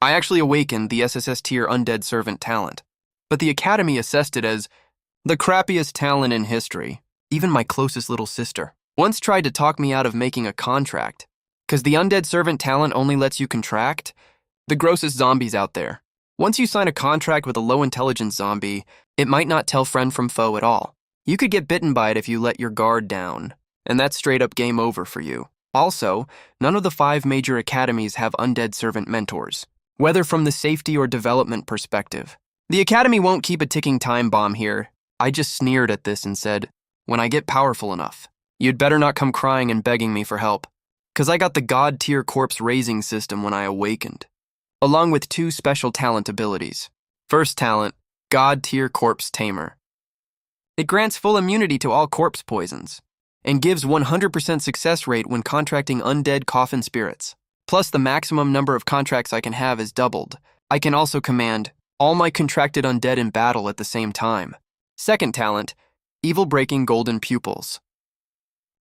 I actually awakened the SSS tier undead servant talent, but the Academy assessed it as the crappiest talent in history. Even my closest little sister once tried to talk me out of making a contract, because the undead servant talent only lets you contract the grossest zombies out there. Once you sign a contract with a low-intelligence zombie, it might not tell friend from foe at all. You could get bitten by it if you let your guard down, and that's straight up game over for you. Also, none of the 5 major academies have undead servant mentors, whether from the safety or development perspective. The Academy won't keep a ticking time bomb here. I just sneered at this and said, when I get powerful enough, you'd better not come crying and begging me for help, because I got the god-tier corpse raising system when I awakened, along with 2 special talent abilities. First talent, god-tier corpse tamer. It grants full immunity to all corpse poisons, and gives 100% success rate when contracting undead coffin spirits. Plus, the maximum number of contracts I can have is doubled. I can also command all my contracted undead in battle at the same time. Second talent, evil-breaking golden pupils.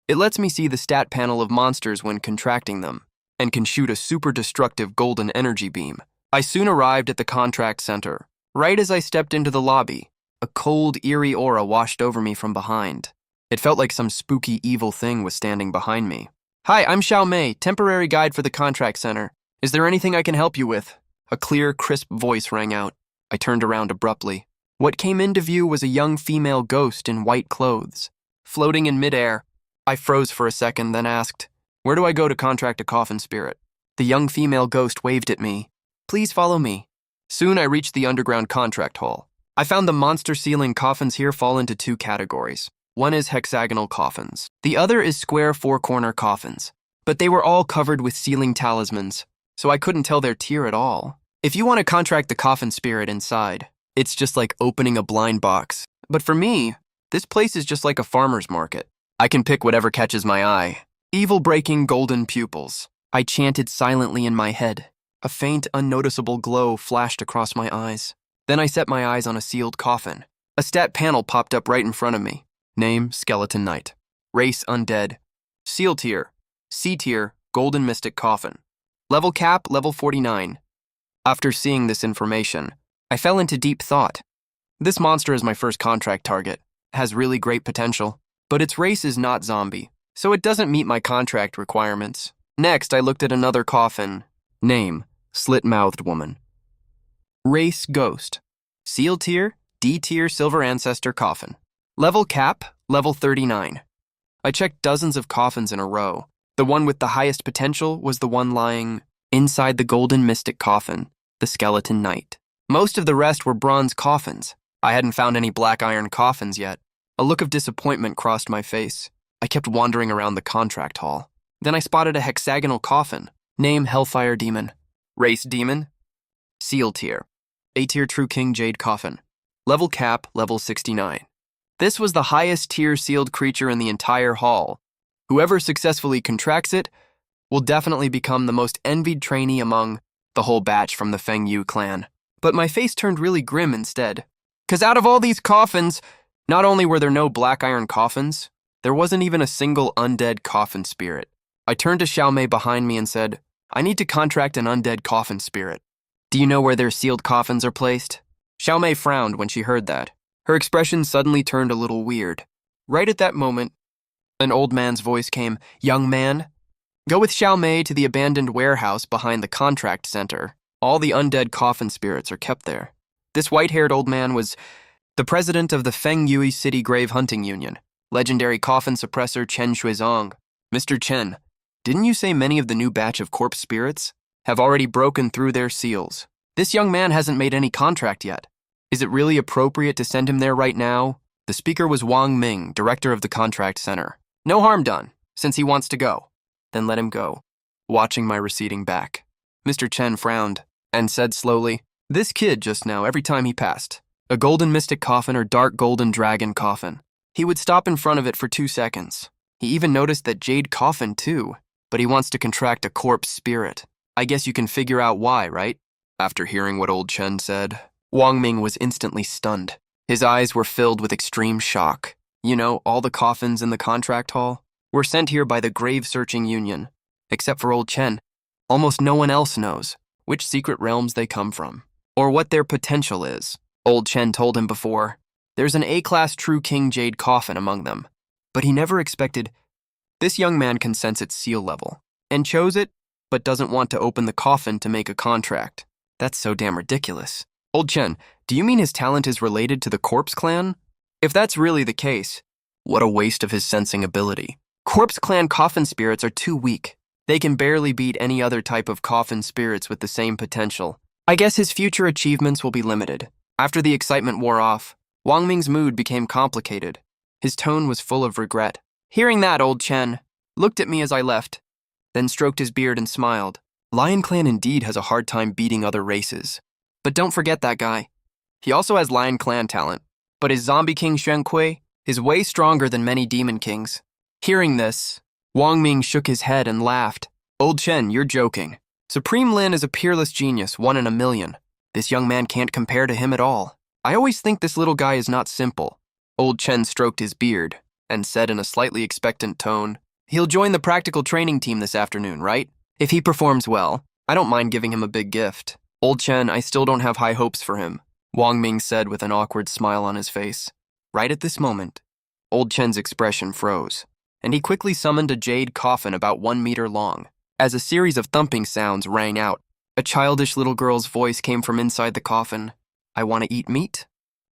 It lets me see the stat panel of monsters when contracting them, and can shoot a super destructive golden energy beam. I soon arrived at the contract center. Right as I stepped into the lobby, a cold, eerie aura washed over me from behind. It felt like some spooky, evil thing was standing behind me. Hi, I'm Xiao Mei, temporary guide for the contract center. Is there anything I can help you with? A clear, crisp voice rang out. I turned around abruptly. What came into view was a young female ghost in white clothes, floating in midair. I froze for a second, then asked, "Where do I go to contract a coffin spirit?" The young female ghost waved at me. "Please follow me." Soon I reached the underground contract hall. I found the monster-ceiling coffins here fall into 2 categories. One is hexagonal coffins. The other is square 4-corner coffins. But they were all covered with ceiling talismans, so I couldn't tell their tier at all. If you want to contract the coffin spirit inside, it's just like opening a blind box. But for me, this place is just like a farmer's market. I can pick whatever catches my eye. Evil-breaking golden pupils. I chanted silently in my head. A faint, unnoticeable glow flashed across my eyes. Then I set my eyes on a sealed coffin. A stat panel popped up right in front of me. Name, Skeleton Knight. Race, Undead. Seal tier, C tier, Golden Mystic Coffin. Level cap, level 49. After seeing this information, I fell into deep thought. This monster is my first contract target. It has really great potential, but its race is not zombie, so it doesn't meet my contract requirements. Next, I looked at another coffin. Name, Slit-Mouthed Woman. Race, Ghost. Seal tier, D tier, Silver Ancestor Coffin. Level cap, level 39. I checked dozens of coffins in a row. The one with the highest potential was the one lying inside the Golden Mystic Coffin, the Skeleton Knight. Most of the rest were bronze coffins. I hadn't found any black iron coffins yet. A look of disappointment crossed my face. I kept wandering around the contract hall. Then I spotted a hexagonal coffin. Name, Hellfire Demon. Race, Demon. Seal tier. A tier, True King Jade Coffin. Level cap, level 69. This was the highest tier sealed creature in the entire hall. Whoever successfully contracts it will definitely become the most envied trainee among the whole batch from the Feng Yu clan. But my face turned really grim instead. Because out of all these coffins, not only were there no black iron coffins, there wasn't even a single undead coffin spirit. I turned to Xiaomei behind me and said, "I need to contract an undead coffin spirit. Do you know where their sealed coffins are placed?" Xiaomei frowned when she heard that. Her expression suddenly turned a little weird. Right at that moment, an old man's voice came, "Young man, go with Xiaomei to the abandoned warehouse behind the contract center. All the undead coffin spirits are kept there." This white-haired old man was the president of the Feng Yui City Grave Hunting Union, legendary coffin suppressor Chen Shuizong. "Mr. Chen, didn't you say many of the new batch of corpse spirits have already broken through their seals? This young man hasn't made any contract yet. Is it really appropriate to send him there right now?" The speaker was Wang Ming, director of the contract center. "No harm done, since he wants to go. Then let him go." Watching my receding back, Mr. Chen frowned and said slowly, "This kid just now, every time he passed a golden mystic coffin or dark golden dragon coffin, he would stop in front of it for 2 seconds. He even noticed that jade coffin too, but he wants to contract a corpse spirit. I guess you can figure out why, right?" After hearing what old Chen said, Wang Ming was instantly stunned. His eyes were filled with extreme shock. You know, all the coffins in the contract hall were sent here by the grave-searching union. Except for old Chen, almost no one else knows. which secret realms they come from, or what their potential is. Old Chen told him before. There's an A-class true king jade coffin among them, but he never expected. This young man can sense its seal level, and chose it, but doesn't want to open the coffin to make a contract. That's so damn ridiculous. Old Chen, do you mean his talent is related to the Corpse Clan? If that's really the case, what a waste of his sensing ability. Corpse Clan coffin spirits are too weak. They can barely beat any other type of coffin spirits with the same potential. I guess his future achievements will be limited. After the excitement wore off, Wang Ming's mood became complicated. His tone was full of regret. Hearing that, Old Chen looked at me as I left, then stroked his beard and smiled. Lion Clan indeed has a hard time beating other races. But don't forget that guy. He also has Lion Clan talent, but his zombie king Xuan Kui is way stronger than many demon kings. Hearing this, Wang Ming shook his head and laughed. Old Chen, you're joking. Supreme Lin is a peerless genius, 1 in a million. This young man can't compare to him at all. I always think this little guy is not simple. Old Chen stroked his beard and said in a slightly expectant tone, he'll join the practical training team this afternoon, right? If he performs well, I don't mind giving him a big gift. Old Chen, I still don't have high hopes for him, Wang Ming said with an awkward smile on his face. Right at this moment, Old Chen's expression froze, and he quickly summoned a jade coffin about 1 meter long. As a series of thumping sounds rang out, a childish little girl's voice came from inside the coffin. I want to eat meat?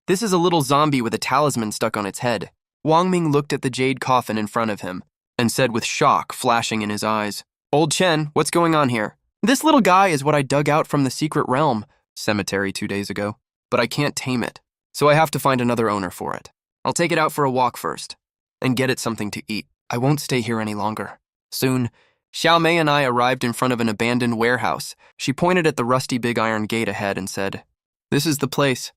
This is a little zombie with a talisman stuck on its head. Wang Ming looked at the jade coffin in front of him and said with shock flashing in his eyes, Old Chen, what's going on here? This little guy is what I dug out from the secret realm cemetery 2 days ago, but I can't tame it, so I have to find another owner for it. I'll take it out for a walk first and get it something to eat. I won't stay here any longer. Soon, Xiao Mei and I arrived in front of an abandoned warehouse. She pointed at the rusty big iron gate ahead and said, This is the place.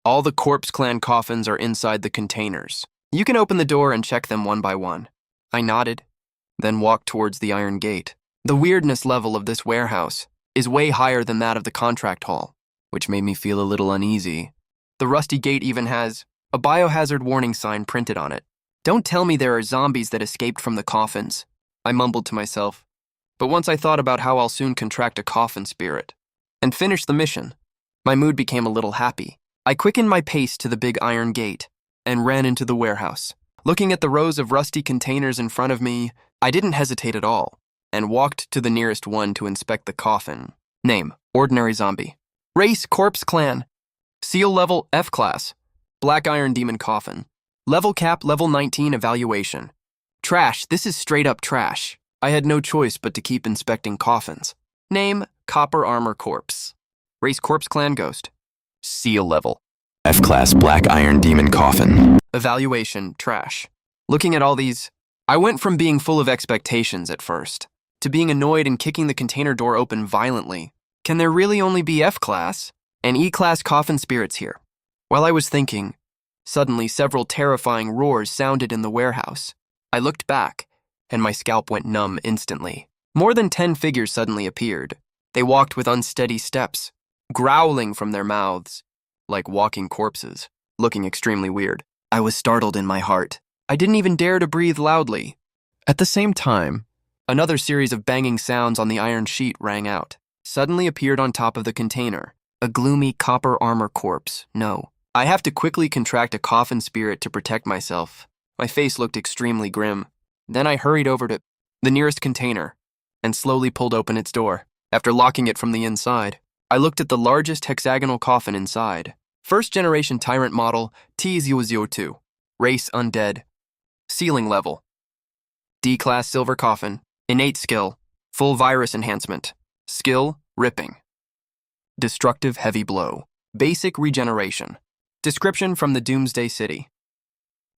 All the Corpse Clan coffins are inside the containers. You can open the door and check them one by one. I nodded, then walked towards the iron gate. The weirdness level of this warehouse is way higher than that of the contract hall, which made me feel a little uneasy. The rusty gate even has a biohazard warning sign printed on it. Don't tell me there are zombies that escaped from the coffins, I mumbled to myself. But once I thought about how I'll soon contract a coffin spirit and finish the mission, my mood became a little happy. I quickened my pace to the big iron gate and ran into the warehouse. Looking at the rows of rusty containers in front of me, I didn't hesitate at all and walked to the nearest one to inspect the coffin. Name, ordinary zombie. Race, Corpse Clan. Seal level, F-class. Black iron demon coffin. Level cap, level 19 evaluation. Trash, this is straight up trash. I had no choice but to keep inspecting coffins. Name, Copper Armor Corpse. Race, Corpse Clan Ghost. Seal level, F-class black iron demon coffin. Evaluation, trash. Looking at all these, I went from being full of expectations at first to being annoyed and kicking the container door open violently. Can there really only be F-class and E-class coffin spirits here? While I was thinking, suddenly several terrifying roars sounded in the warehouse. I looked back, and my scalp went numb instantly. More than 10 figures suddenly appeared. They walked with unsteady steps, growling from their mouths, like walking corpses, looking extremely weird. I was startled in my heart. I didn't even dare to breathe loudly. At the same time, another series of banging sounds on the iron sheet rang out. Suddenly appeared on top of the container, a gloomy copper armor corpse. No, I have to quickly contract a coffin spirit to protect myself. My face looked extremely grim. Then I hurried over to the nearest container and slowly pulled open its door. After locking it from the inside, I looked at the largest hexagonal coffin inside. First generation tyrant model T002. Race undead. Ceiling level. D-class silver coffin. Innate skill. Full virus enhancement. Skill, ripping. Destructive heavy blow. Basic regeneration. Description from the Doomsday City.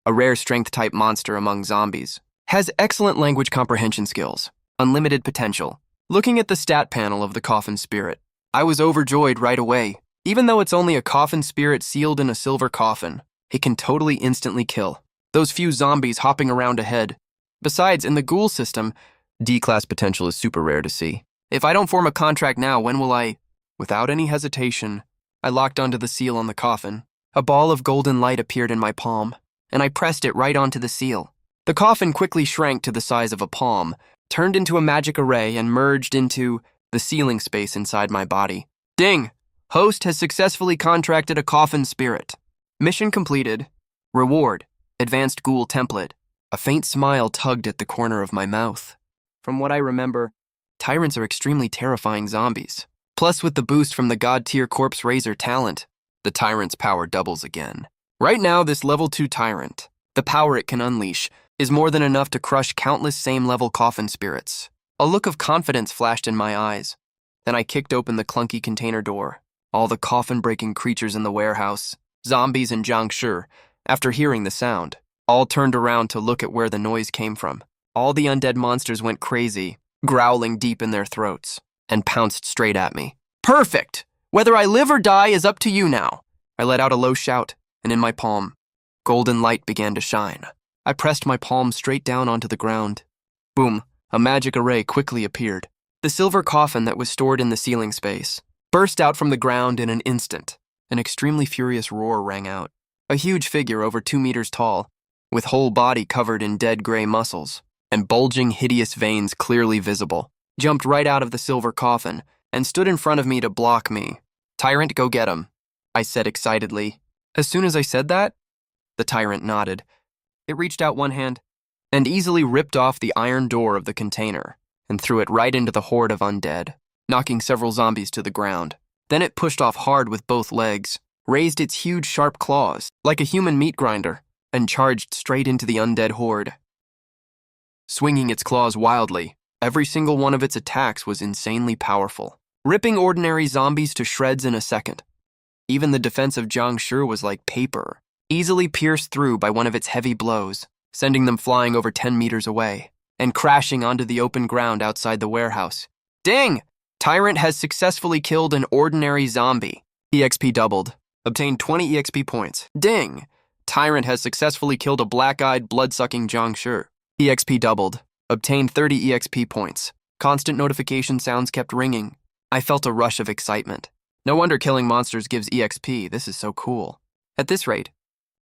A rare strength-type monster among zombies. Has excellent language comprehension skills. Unlimited potential. Looking at the stat panel of the coffin spirit, I was overjoyed right away. Even though it's only a coffin spirit sealed in a silver coffin, it can totally instantly kill those few zombies hopping around ahead. Besides, in the ghoul system, D-class potential is super rare to see. If I don't form a contract now, when will I? Without any hesitation, I locked onto the seal on the coffin. A ball of golden light appeared in my palm, and I pressed it right onto the seal. The coffin quickly shrank to the size of a palm, turned into a magic array, and merged into the ceiling space inside my body. Ding! Host has successfully contracted a coffin spirit. Mission completed. Reward: advanced ghoul template. A faint smile tugged at the corner of my mouth. From what I remember, tyrants are extremely terrifying zombies. Plus, with the boost from the god-tier corpse raiser talent, the tyrant's power doubles again. Right now, this level 2 tyrant, the power it can unleash, is more than enough to crush countless same-level coffin spirits. A look of confidence flashed in my eyes. Then I kicked open the clunky container door. All the coffin-breaking creatures in the warehouse, zombies and Jiangshi, after hearing the sound, all turned around to look at where the noise came from. All the undead monsters went crazy, growling deep in their throats, and pounced straight at me. Perfect! Whether I live or die is up to you now. I let out a low shout, and in my palm, golden light began to shine. I pressed my palm straight down onto the ground. Boom, a magic array quickly appeared. The silver coffin that was stored in the ceiling space burst out from the ground in an instant. An extremely furious roar rang out. A huge figure over 2 meters tall, with whole body covered in dead gray muscles, and bulging hideous veins clearly visible, jumped right out of the silver coffin and stood in front of me to block me. Tyrant, go get him, I said excitedly. As soon as I said that, the tyrant nodded. It reached out one hand and easily ripped off the iron door of the container and threw it right into the horde of undead, knocking several zombies to the ground. Then it pushed off hard with both legs, raised its huge sharp claws like a human meat grinder, and charged straight into the undead horde. Swinging its claws wildly, every single one of its attacks was insanely powerful, ripping ordinary zombies to shreds in a second. Even the defense of Jiangshi was like paper, easily pierced through by one of its heavy blows, sending them flying over 10 meters away, and crashing onto the open ground outside the warehouse. Ding! Tyrant has successfully killed an ordinary zombie. EXP doubled. Obtained 20 EXP points. Ding! Tyrant has successfully killed a black-eyed, blood-sucking Jiangshi. EXP doubled. Obtained 30 EXP points. Constant notification sounds kept ringing. I felt a rush of excitement. No wonder killing monsters gives EXP. This is so cool. At this rate,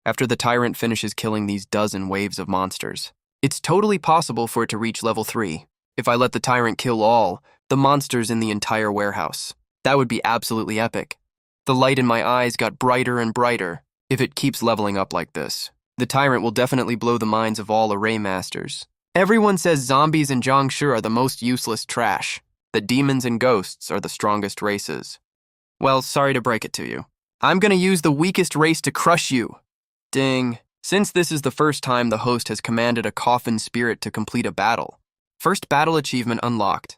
after the tyrant finishes killing these dozen waves of monsters, it's totally possible for it to reach level 3. If I let the tyrant kill all the monsters in the entire warehouse, that would be absolutely epic. The light in my eyes got brighter and brighter. If it keeps leveling up like this, the tyrant will definitely blow the minds of all array masters. Everyone says zombies and Jiangshi are the most useless trash, that demons and ghosts are the strongest races. Well, sorry to break it to you. I'm gonna use the weakest race to crush you. Ding. Since this is the first time the host has commanded a coffin spirit to complete a battle. First battle achievement unlocked.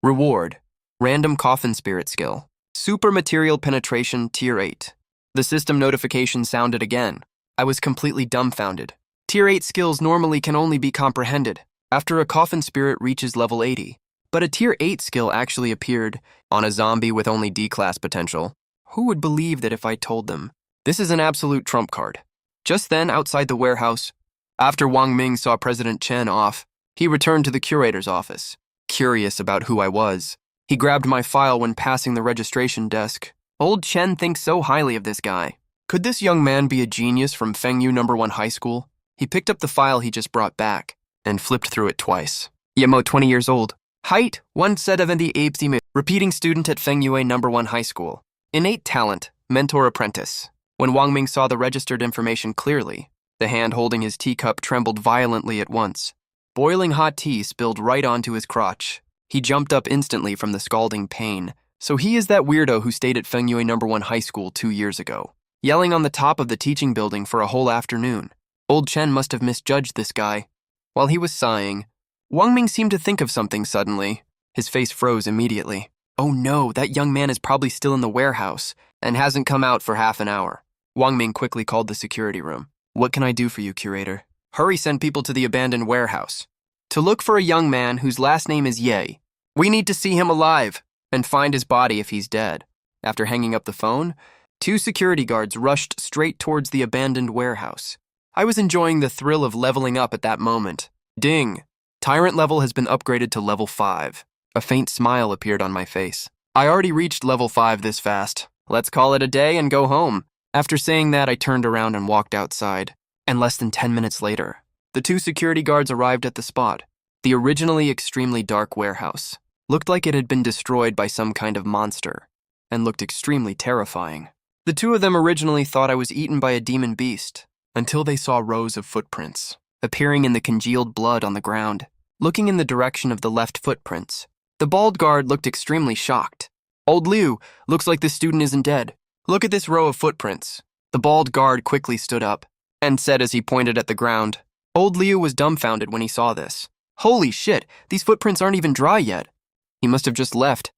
Reward: random coffin spirit skill. Super material penetration tier 8. The system notification sounded again. I was completely dumbfounded. Tier 8 skills normally can only be comprehended after a coffin spirit reaches level 80. But a tier 8 skill actually appeared on a zombie with only D-class potential. Who would believe that if I told them? This is an absolute trump card. Just then, outside the warehouse, after Wang Ming saw President Chen off, he returned to the curator's office. Curious about who I was, he grabbed my file when passing the registration desk. Old Chen thinks so highly of this guy. Could this young man be a genius from Fengyu No. 1 High School? He picked up the file he just brought back and flipped through it twice. Yemo, 20 years old. Height, 178 cm. Repeating student at Fengyu No. 1 High School. Innate talent, mentor apprentice. When Wang Ming saw the registered information clearly, the hand holding his teacup trembled violently at once. Boiling hot tea spilled right onto his crotch. He jumped up instantly from the scalding pain. So he is that weirdo who stayed at Fengyu No. 1 High School 2 years ago, yelling on the top of the teaching building for a whole afternoon. Old Chen must have misjudged this guy. While he was sighing, Wang Ming seemed to think of something suddenly. His face froze immediately. Oh no, that young man is probably still in the warehouse and hasn't come out for half an hour. Wang Ming quickly called the security room. What can I do for you, curator? Hurry, send people to the abandoned warehouse to look for a young man whose last name is Ye. We need to see him alive and find his body if he's dead. After hanging up the phone, 2 security guards rushed straight towards the abandoned warehouse. I was enjoying the thrill of leveling up at that moment. Ding! Tyrant level has been upgraded to level 5. A faint smile appeared on my face. I already reached level 5 this fast. Let's call it a day and go home. After saying that, I turned around and walked outside. And less than 10 minutes later, the 2 security guards arrived at the spot, the originally extremely dark warehouse. looked like it had been destroyed by some kind of monster, and looked extremely terrifying. The two of them originally thought I was eaten by a demon beast, until they saw rows of footprints, appearing in the congealed blood on the ground. Looking in the direction of the left footprints, the bald guard looked extremely shocked. "Old Liu, looks like this student isn't dead. Look at this row of footprints." The bald guard quickly stood up and said as he pointed at the ground. Old Liu was dumbfounded when he saw this. "Holy shit, these footprints aren't even dry yet. He must have just left.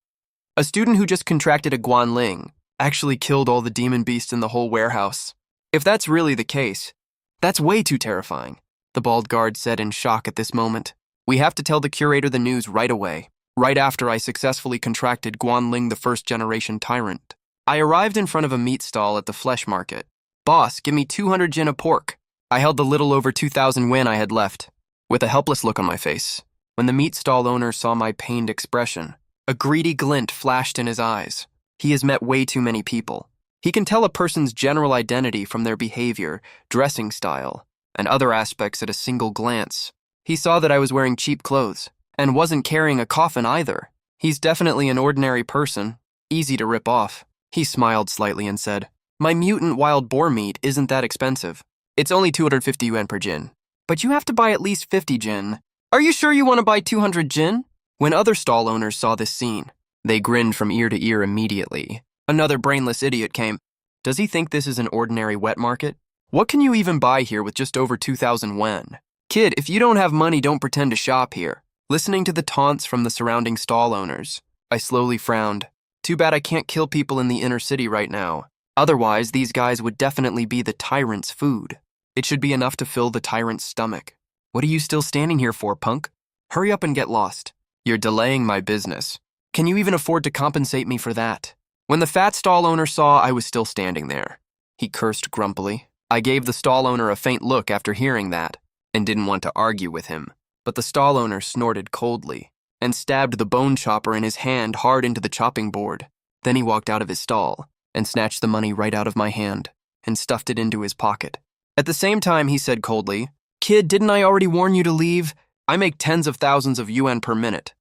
A student who just contracted a Guanling actually killed all the demon beasts in the whole warehouse. If that's really the case, that's way too terrifying," the bald guard said in shock at this moment. "We have to tell the curator the news right away, right after I successfully contracted Guanling the first-generation tyrant." I arrived in front of a meat stall at the flesh market. "Boss, give me 200 jin of pork." I held the little over 2,000 yen I had left, with a helpless look on my face. When the meat stall owner saw my pained expression, a greedy glint flashed in his eyes. He has met way too many people. He can tell a person's general identity from their behavior, dressing style, and other aspects at a single glance. He saw that I was wearing cheap clothes, and wasn't carrying a coffin either. He's definitely an ordinary person, easy to rip off. He smiled slightly and said, "My mutant wild boar meat isn't that expensive. It's only 250 yuan per jin. But you have to buy at least 50 jin. Are you sure you want to buy 200 jin?" When other stall owners saw this scene, they grinned from ear to ear immediately. Another brainless idiot came. "Does he think this is an ordinary wet market? What can you even buy here with just over 2,000 yen? Kid, if you don't have money, don't pretend to shop here." Listening to the taunts from the surrounding stall owners, I slowly frowned. Too bad I can't kill people in the inner city right now. Otherwise, these guys would definitely be the tyrant's food. It should be enough to fill the tyrant's stomach. "What are you still standing here for, punk? Hurry up and get lost. You're delaying my business. Can you even afford to compensate me for that?" When the fat stall owner saw I was still standing there, he cursed grumpily. I gave the stall owner a faint look after hearing that, and didn't want to argue with him. But the stall owner snorted coldly, and stabbed the bone chopper in his hand hard into the chopping board. Then he walked out of his stall, and snatched the money right out of my hand, and stuffed it into his pocket. At the same time, he said coldly, "Kid, didn't I already warn you to leave? I make tens of thousands of yuan per minute.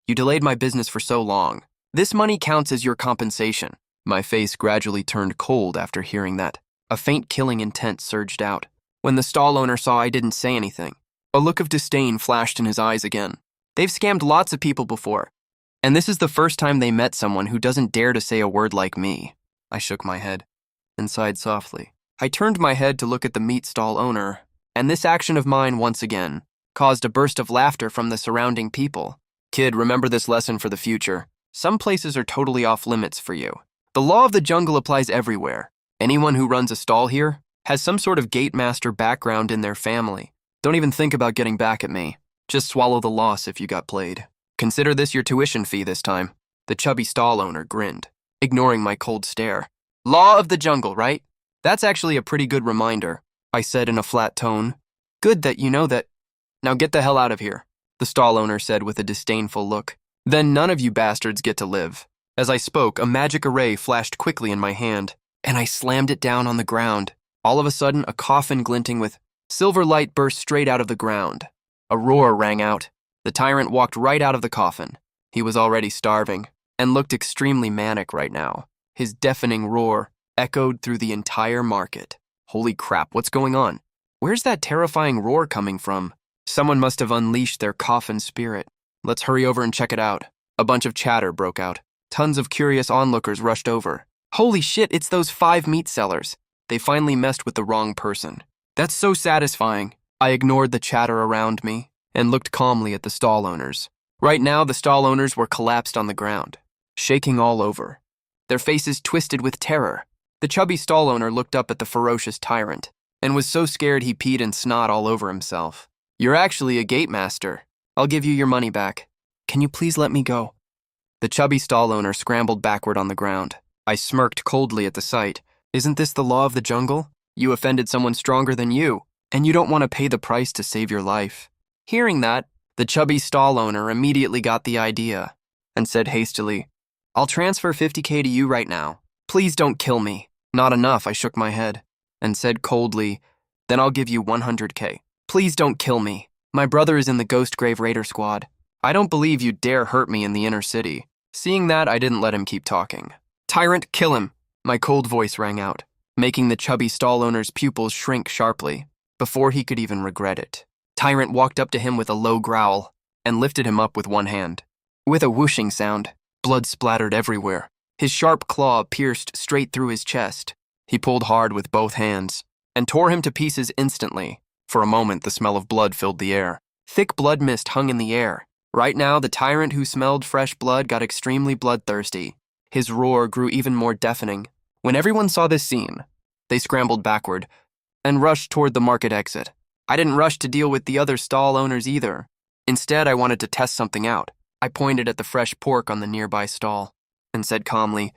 You delayed my business for so long. This money counts as your compensation." My face gradually turned cold after hearing that. A faint killing intent surged out. When the stall owner saw I didn't say anything, a look of disdain flashed in his eyes again. "They've scammed lots of people before, and this is the first time they met someone who doesn't dare to say a word like me." I shook my head and sighed softly. I turned my head to look at the meat stall owner, and this action of mine once again caused a burst of laughter from the surrounding people. "Kid, remember this lesson for the future. Some places are totally off limits for you. The law of the jungle applies everywhere. Anyone who runs a stall here has some sort of gate master background in their family. Don't even think about getting back at me. Just swallow the loss if you got played. Consider this your tuition fee this time." The chubby stall owner grinned, ignoring my cold stare. "Law of the jungle, right? That's actually a pretty good reminder," I said in a flat tone. "Good that you know that. Now get the hell out of here," the stall owner said with a disdainful look. "Then none of you bastards get to live." As I spoke, a magic array flashed quickly in my hand, and I slammed it down on the ground. All of a sudden, a coffin glinting with silver light burst straight out of the ground. A roar rang out. The tyrant walked right out of the coffin. He was already starving, and looked extremely manic right now. His deafening roar echoed through the entire market. Holy crap, what's going on? Where's that terrifying roar coming from? Someone must have unleashed their coffin spirit. Let's hurry over and check it out. A bunch of chatter broke out. Tons of curious onlookers rushed over. Holy shit, it's those 5 meat sellers. They finally messed with the wrong person. That's so satisfying. I ignored the chatter around me and looked calmly at the stall owners. Right now, the stall owners were collapsed on the ground, shaking all over, their faces twisted with terror. The chubby stall owner looked up at the ferocious tyrant and was so scared he peed and snot all over himself. "You're actually a gate master. I'll give you your money back. Can you please let me go?" The chubby stall owner scrambled backward on the ground. I smirked coldly at the sight. Isn't this the law of the jungle? You offended someone stronger than you, and you don't want to pay the price to save your life. Hearing that, the chubby stall owner immediately got the idea and said hastily, "I'll transfer 50K to you right now. Please don't kill me." Not enough, I shook my head and said coldly, "Then I'll give you 100K. Please don't kill me. My brother is in the Ghost Grave Raider squad. I don't believe you dare hurt me in the inner city. Seeing that, I didn't let him keep talking. Tyrant, kill him! My cold voice rang out, making the chubby stall owner's pupils shrink sharply, before he could even regret it. Tyrant walked up to him with a low growl and lifted him up with one hand. With a whooshing sound, blood splattered everywhere. His sharp claw pierced straight through his chest. He pulled hard with both hands and tore him to pieces instantly. For a moment, the smell of blood filled the air. Thick blood mist hung in the air. Right now, the tyrant who smelled fresh blood got extremely bloodthirsty. His roar grew even more deafening. When everyone saw this scene, they scrambled backward and rushed toward the market exit. I didn't rush to deal with the other stall owners either. Instead, I wanted to test something out. I pointed at the fresh pork on the nearby stall and said calmly,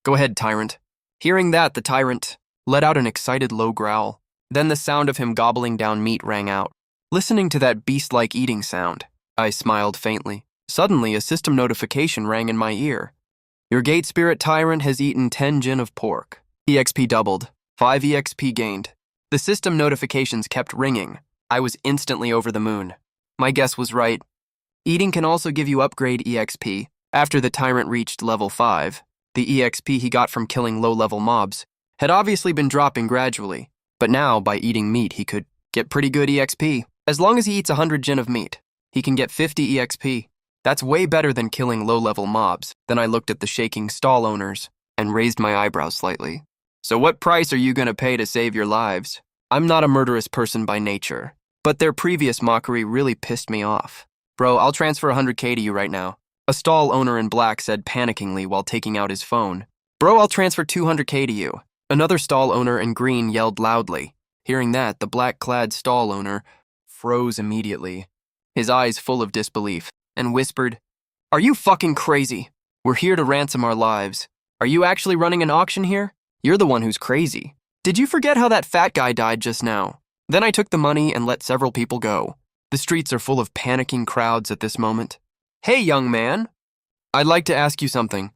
"Go ahead, tyrant." Hearing that, the tyrant let out an excited low growl. Then the sound of him gobbling down meat rang out. Listening to that beast-like eating sound, I smiled faintly. Suddenly, a system notification rang in my ear. Your gate spirit tyrant has eaten 10 gin of pork. EXP doubled. 5 EXP gained. The system notifications kept ringing. I was instantly over the moon. My guess was right. Eating can also give you upgrade EXP. After the tyrant reached level 5, the EXP he got from killing low-level mobs had obviously been dropping gradually, but now, by eating meat, he could get pretty good EXP. As long as he eats 100 gin of meat, he can get 50 EXP. That's way better than killing low-level mobs. Then I looked at the shaking stall owners and raised my eyebrows slightly. So what price are you gonna pay to save your lives? I'm not a murderous person by nature, but their previous mockery really pissed me off. Bro, I'll transfer 100K to you right now. A stall owner in black said panickingly while taking out his phone. Bro, I'll transfer 200K to you. Another stall owner in green yelled loudly. Hearing that, the black-clad stall owner froze immediately, his eyes full of disbelief, and whispered, "Are you fucking crazy? We're here to ransom our lives. Are you actually running an auction here? You're the one who's crazy. Did you forget how that fat guy died just now?" Then I took the money and let several people go. The streets are full of panicking crowds at this moment. Hey, young man. I'd like to ask you something.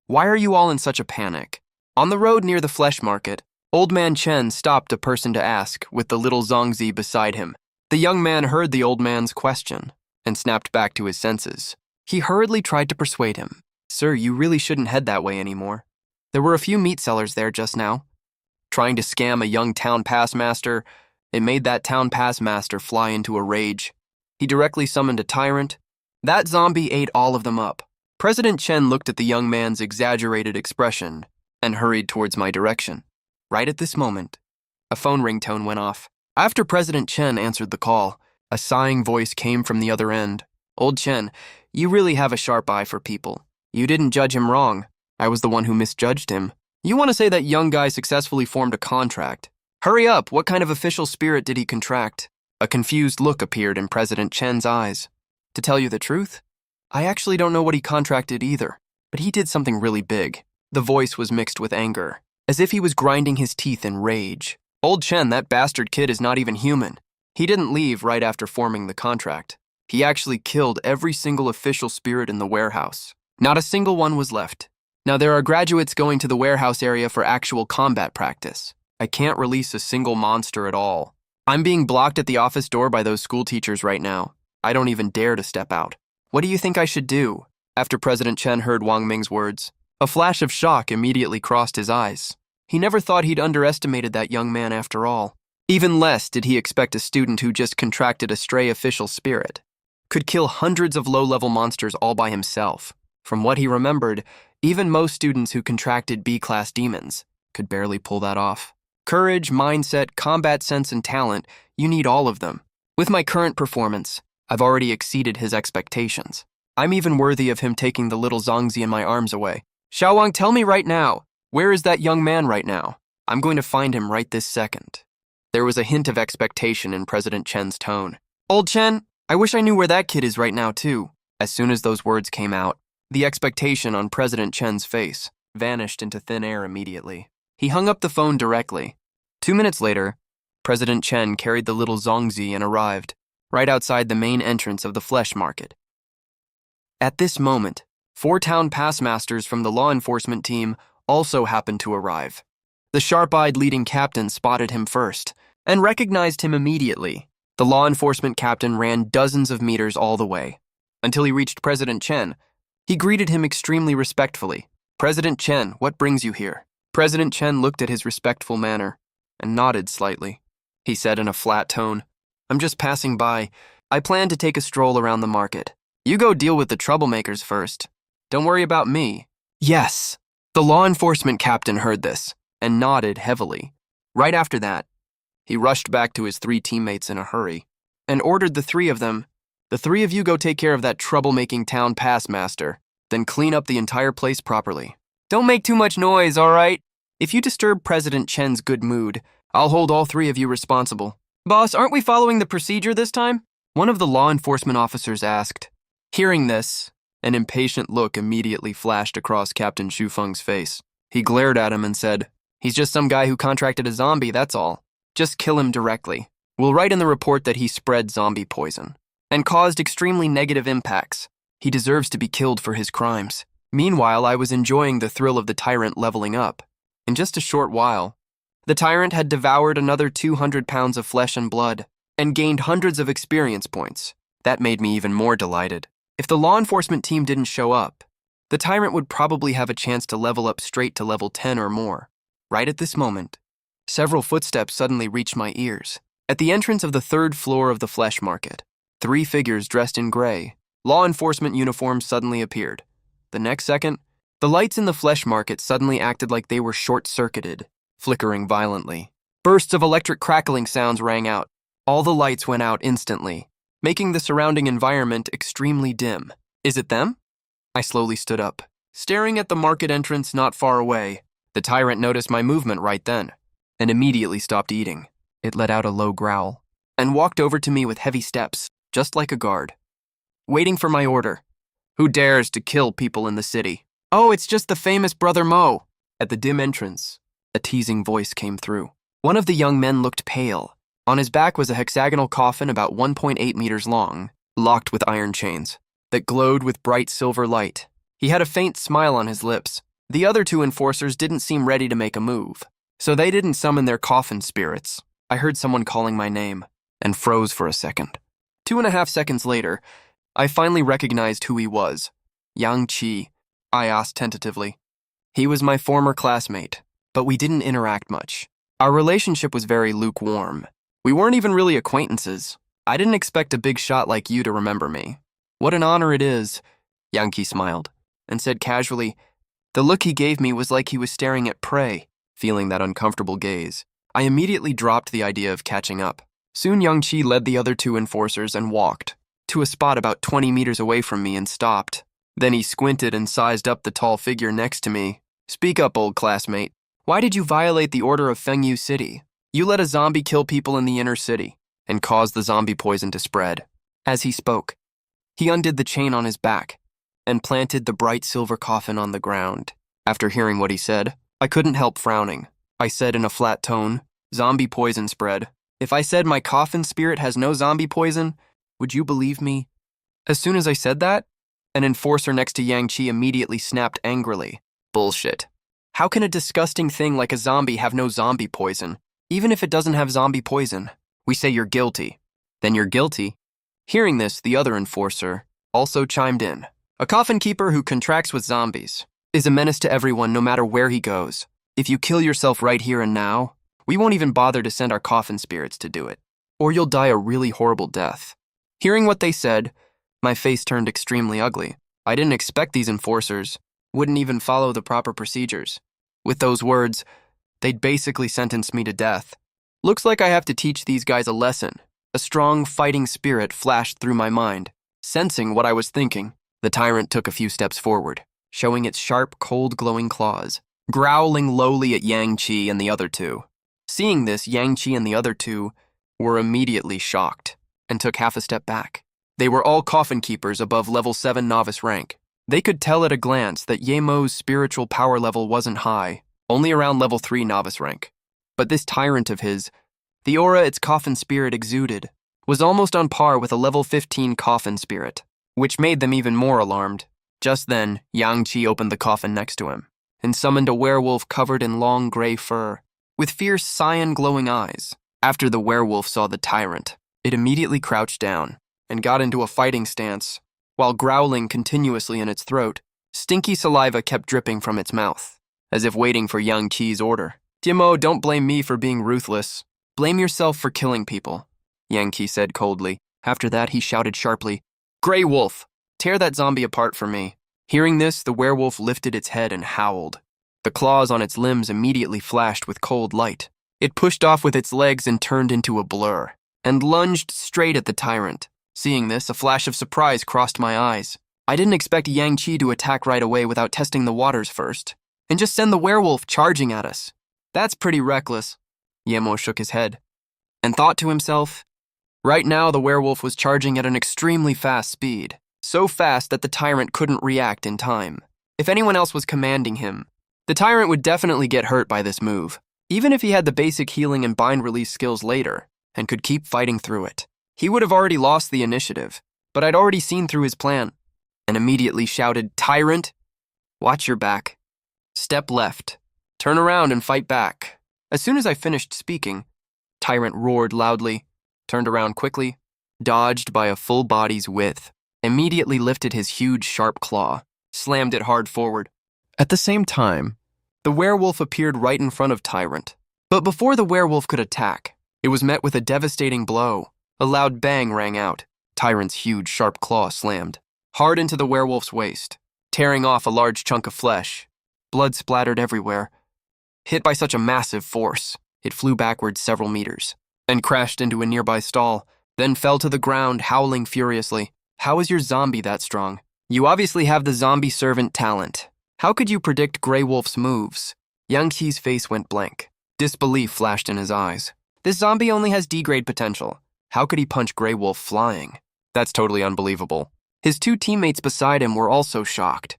Why are you all in such a panic? On the road near the flesh market, old man Chen stopped a person to ask, with the little Zongzi beside him. The young man heard the old man's question and snapped back to his senses. He hurriedly tried to persuade him. Sir, you really shouldn't head that way anymore. There were a few meat sellers there just now. Trying to scam a young town pass master, it made that town pass master fly into a rage. He directly summoned a tyrant. That zombie ate all of them up. President Chen looked at the young man's exaggerated expression and hurried towards my direction. Right at this moment, a phone ringtone went off. After President Chen answered the call, a sighing voice came from the other end. Old Chen, you really have a sharp eye for people. You didn't judge him wrong. I was the one who misjudged him. You want to say that young guy successfully formed a contract. Hurry up, what kind of official spirit did he contract? A confused look appeared in President Chen's eyes. To tell you the truth, I actually don't know what he contracted either, but he did something really big. The voice was mixed with anger, as if he was grinding his teeth in rage. Old Chen, that bastard kid is not even human. He didn't leave right after forming the contract. He actually killed every single official spirit in the warehouse. Not a single one was left. Now there are graduates going to the warehouse area for actual combat practice. I can't release a single monster at all. I'm being blocked at the office door by those school teachers right now. I don't even dare to step out. What do you think I should do? After President Chen heard Wang Ming's words, a flash of shock immediately crossed his eyes. He never thought he'd underestimated that young man after all. Even less did he expect a student who just contracted a stray official spirit could kill hundreds of low-level monsters all by himself. From what he remembered, even most students who contracted B-class demons could barely pull that off. Courage, mindset, combat sense, and talent, you need all of them. With my current performance, I've already exceeded his expectations. I'm even worthy of him taking the little Zongzi in my arms away. Xiaowang, tell me right now, where is that young man right now? I'm going to find him right this second. There was a hint of expectation in President Chen's tone. Old Chen, I wish I knew where that kid is right now too. As soon as those words came out, the expectation on President Chen's face vanished into thin air immediately. He hung up the phone directly. 2 minutes later, President Chen carried the little Zongzi and arrived right outside the main entrance of the flesh market. At this moment, 4 town pass masters from the law enforcement team also happened to arrive. The sharp-eyed leading captain spotted him first and recognized him immediately. The law enforcement captain ran dozens of meters all the way. until he reached President Chen. He greeted him extremely respectfully. "President Chen, what brings you here?" President Chen looked at his respectful manner and nodded slightly. He said in a flat tone, "I'm just passing by. I plan to take a stroll around the market. You go deal with the troublemakers first. Don't worry about me." Yes. The law enforcement captain heard this and nodded heavily. Right after that, he rushed back to his 3 teammates in a hurry and ordered the 3 of them, "The 3 of you go take care of that troublemaking town pass master, then clean up the entire place properly. Don't make too much noise, all right? If you disturb President Chen's good mood, I'll hold all 3 of you responsible." "Boss, aren't we following the procedure this time?" one of the law enforcement officers asked. Hearing this, an impatient look immediately flashed across Captain Shufeng's face. He glared at him and said, "He's just some guy who contracted a zombie, that's all. Just kill him directly. We'll write in the report that he spread zombie poison and caused extremely negative impacts. He deserves to be killed for his crimes." Meanwhile, I was enjoying the thrill of the tyrant leveling up. In just a short while, the tyrant had devoured another 200 pounds of flesh and blood and gained hundreds of experience points. That made me even more delighted. If the law enforcement team didn't show up, the tyrant would probably have a chance to level up straight to level 10 or more. Right at this moment, several footsteps suddenly reached my ears. At the entrance of the 3rd floor of the flesh market, 3 figures dressed in gray, law enforcement uniforms suddenly appeared. The next second, the lights in the flesh market suddenly acted like they were short-circuited, flickering violently. Bursts of electric crackling sounds rang out. All the lights went out instantly, making the surrounding environment extremely dim. "Is it them?" I slowly stood up. Staring at the market entrance not far away, the tyrant noticed my movement right then and immediately stopped eating. It let out a low growl and walked over to me with heavy steps, just like a guard, waiting for my order. "Who dares to kill people in the city?" "Oh, it's just the famous Brother Mo." At the dim entrance, a teasing voice came through. One of the young men looked pale. On his back was a hexagonal coffin about 1.8 meters long, locked with iron chains, that glowed with bright silver light. He had a faint smile on his lips. The other 2 enforcers didn't seem ready to make a move, so they didn't summon their coffin spirits. I heard someone calling my name and froze for a second. 2.5 seconds later, I finally recognized who he was. Yang Qi, I asked tentatively. He was my former classmate, but we didn't interact much. Our relationship was very lukewarm. We weren't even really acquaintances. I didn't expect a big shot like you to remember me. "What an honor it is," Yang Qi smiled and said casually. The look he gave me was like he was staring at prey. Feeling that uncomfortable gaze, I immediately dropped the idea of catching up. Soon Yang Qi led the other 2 enforcers and walked to a spot about 20 meters away from me and stopped. Then he squinted and sized up the tall figure next to me. "Speak up, old classmate. Why did you violate the order of Fengyu City? You let a zombie kill people in the inner city and cause the zombie poison to spread." As he spoke, he undid the chain on his back and planted the bright silver coffin on the ground. After hearing what he said, I couldn't help frowning. I said in a flat tone, "Zombie poison spread. If I said my coffin spirit has no zombie poison, would you believe me?" As soon as I said that, an enforcer next to Yang Qi immediately snapped angrily. "Bullshit. How can a disgusting thing like a zombie have no zombie poison? Even if it doesn't have zombie poison, we say you're guilty. Then you're guilty." Hearing this, the other enforcer also chimed in. "A coffin keeper who contracts with zombies is a menace to everyone no matter where he goes. If you kill yourself right here and now, we won't even bother to send our coffin spirits to do it, or you'll die a really horrible death." Hearing what they said, my face turned extremely ugly. I didn't expect these enforcers wouldn't even follow the proper procedures. With those words, they'd basically sentenced me to death. Looks like I have to teach these guys a lesson. A strong fighting spirit flashed through my mind. Sensing what I was thinking, the tyrant took a few steps forward, showing its sharp, cold, glowing claws, growling lowly at Yang Qi and the other 2. Seeing this, Yang Qi and the other 2 were immediately shocked and took half a step back. They were all coffin keepers above level 7 novice rank. They could tell at a glance that Yemo's spiritual power level wasn't high, only around level 3 novice rank. But this tyrant of his, the aura its coffin spirit exuded, was almost on par with a level 15 coffin spirit, which made them even more alarmed. Just then, Yang Qi opened the coffin next to him and summoned a werewolf covered in long gray fur, with fierce cyan glowing eyes. After the werewolf saw the tyrant, it immediately crouched down and got into a fighting stance, while growling continuously in its throat. Stinky saliva kept dripping from its mouth, as if waiting for Yang Qi's order. Timo, don't blame me for being ruthless. Blame yourself for killing people, Yang Qi said coldly. After that, he shouted sharply, Grey Wolf, tear that zombie apart for me. Hearing this, the werewolf lifted its head and howled. The claws on its limbs immediately flashed with cold light. It pushed off with its legs and turned into a blur, and lunged straight at the tyrant. Seeing this, a flash of surprise crossed my eyes. I didn't expect Yang Qi to attack right away without testing the waters first, and just send the werewolf charging at us. That's pretty reckless. Yemo shook his head, and thought to himself, right now the werewolf was charging at an extremely fast speed, so fast that the tyrant couldn't react in time. If anyone else was commanding him, the tyrant would definitely get hurt by this move, even if he had the basic healing and bind release skills later, and could keep fighting through it. He would have already lost the initiative, but I'd already seen through his plan, and immediately shouted, Tyrant, watch your back. Step left. Turn around and fight back. As soon as I finished speaking, Tyrant roared loudly, turned around quickly, dodged by a full body's width, immediately lifted his huge sharp claw, slammed it hard forward. At the same time, the werewolf appeared right in front of Tyrant. But before the werewolf could attack, it was met with a devastating blow. A loud bang rang out. Tyrant's huge sharp claw slammed hard into the werewolf's waist, tearing off a large chunk of flesh. Blood splattered everywhere. Hit by such a massive force, it flew backwards several meters and crashed into a nearby stall, then fell to the ground, howling furiously. How is your zombie that strong? You obviously have the zombie servant talent. How could you predict Grey Wolf's moves? Yang Qi's face went blank. Disbelief flashed in his eyes. This zombie only has D-grade potential. How could he punch Grey Wolf flying? That's totally unbelievable. His two teammates beside him were also shocked.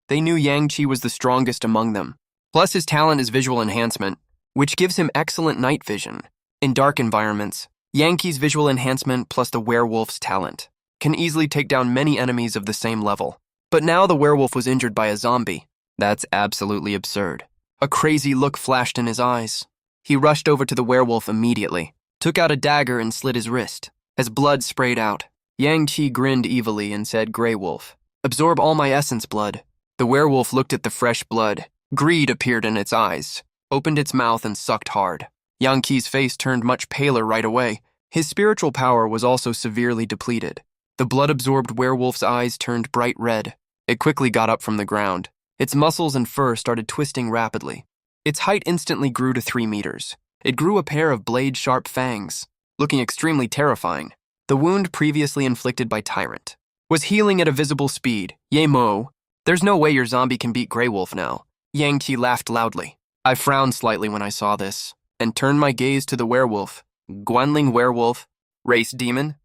They knew Yang Qi was the strongest among them. Plus his talent is visual enhancement, which gives him excellent night vision. In dark environments, Yang Qi's visual enhancement plus the werewolf's talent can easily take down many enemies of the same level. But now the werewolf was injured by a zombie. That's absolutely absurd. A crazy look flashed in his eyes. He rushed over to the werewolf immediately, took out a dagger and slit his wrist. As blood sprayed out, Yang Qi grinned evilly and said, Grey Wolf, absorb all my essence blood. The werewolf looked at the fresh blood. Greed appeared in its eyes, opened its mouth and sucked hard. Yang Qi's face turned much paler right away. His spiritual power was also severely depleted. The blood-absorbed werewolf's eyes turned bright red. It quickly got up from the ground. Its muscles and fur started twisting rapidly. Its height instantly grew to 3 meters. It grew a pair of blade-sharp fangs, looking extremely terrifying. The wound previously inflicted by Tyrant was healing at a visible speed. Ye Mo, there's no way your zombie can beat Grey Wolf now. Yang Qi laughed loudly. I frowned slightly when I saw this, and turned my gaze to the werewolf. Guanling werewolf, race demon,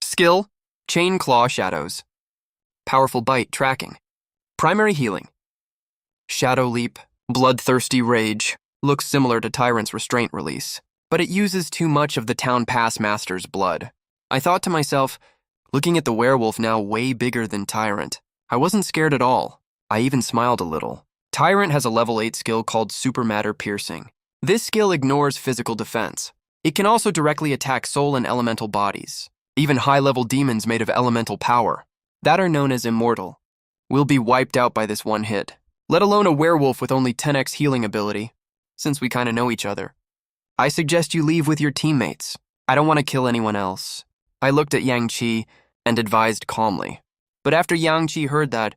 skill, chain claw shadows, powerful bite tracking, primary healing, shadow leap, bloodthirsty rage, looks similar to Tyrant's restraint release, but it uses too much of the town pass master's blood. I thought to myself, looking at the werewolf now way bigger than Tyrant, I wasn't scared at all. I even smiled a little. Tyrant has a level 8 skill called Super Matter Piercing. This skill ignores physical defense. It can also directly attack soul and elemental bodies. Even high-level demons made of elemental power, that are known as immortal, will be wiped out by this one hit, let alone a werewolf with only 10x healing ability, since we kinda know each other. I suggest you leave with your teammates. I don't want to kill anyone else. I looked at Yang Qi and advised calmly. But after Yang Qi heard that,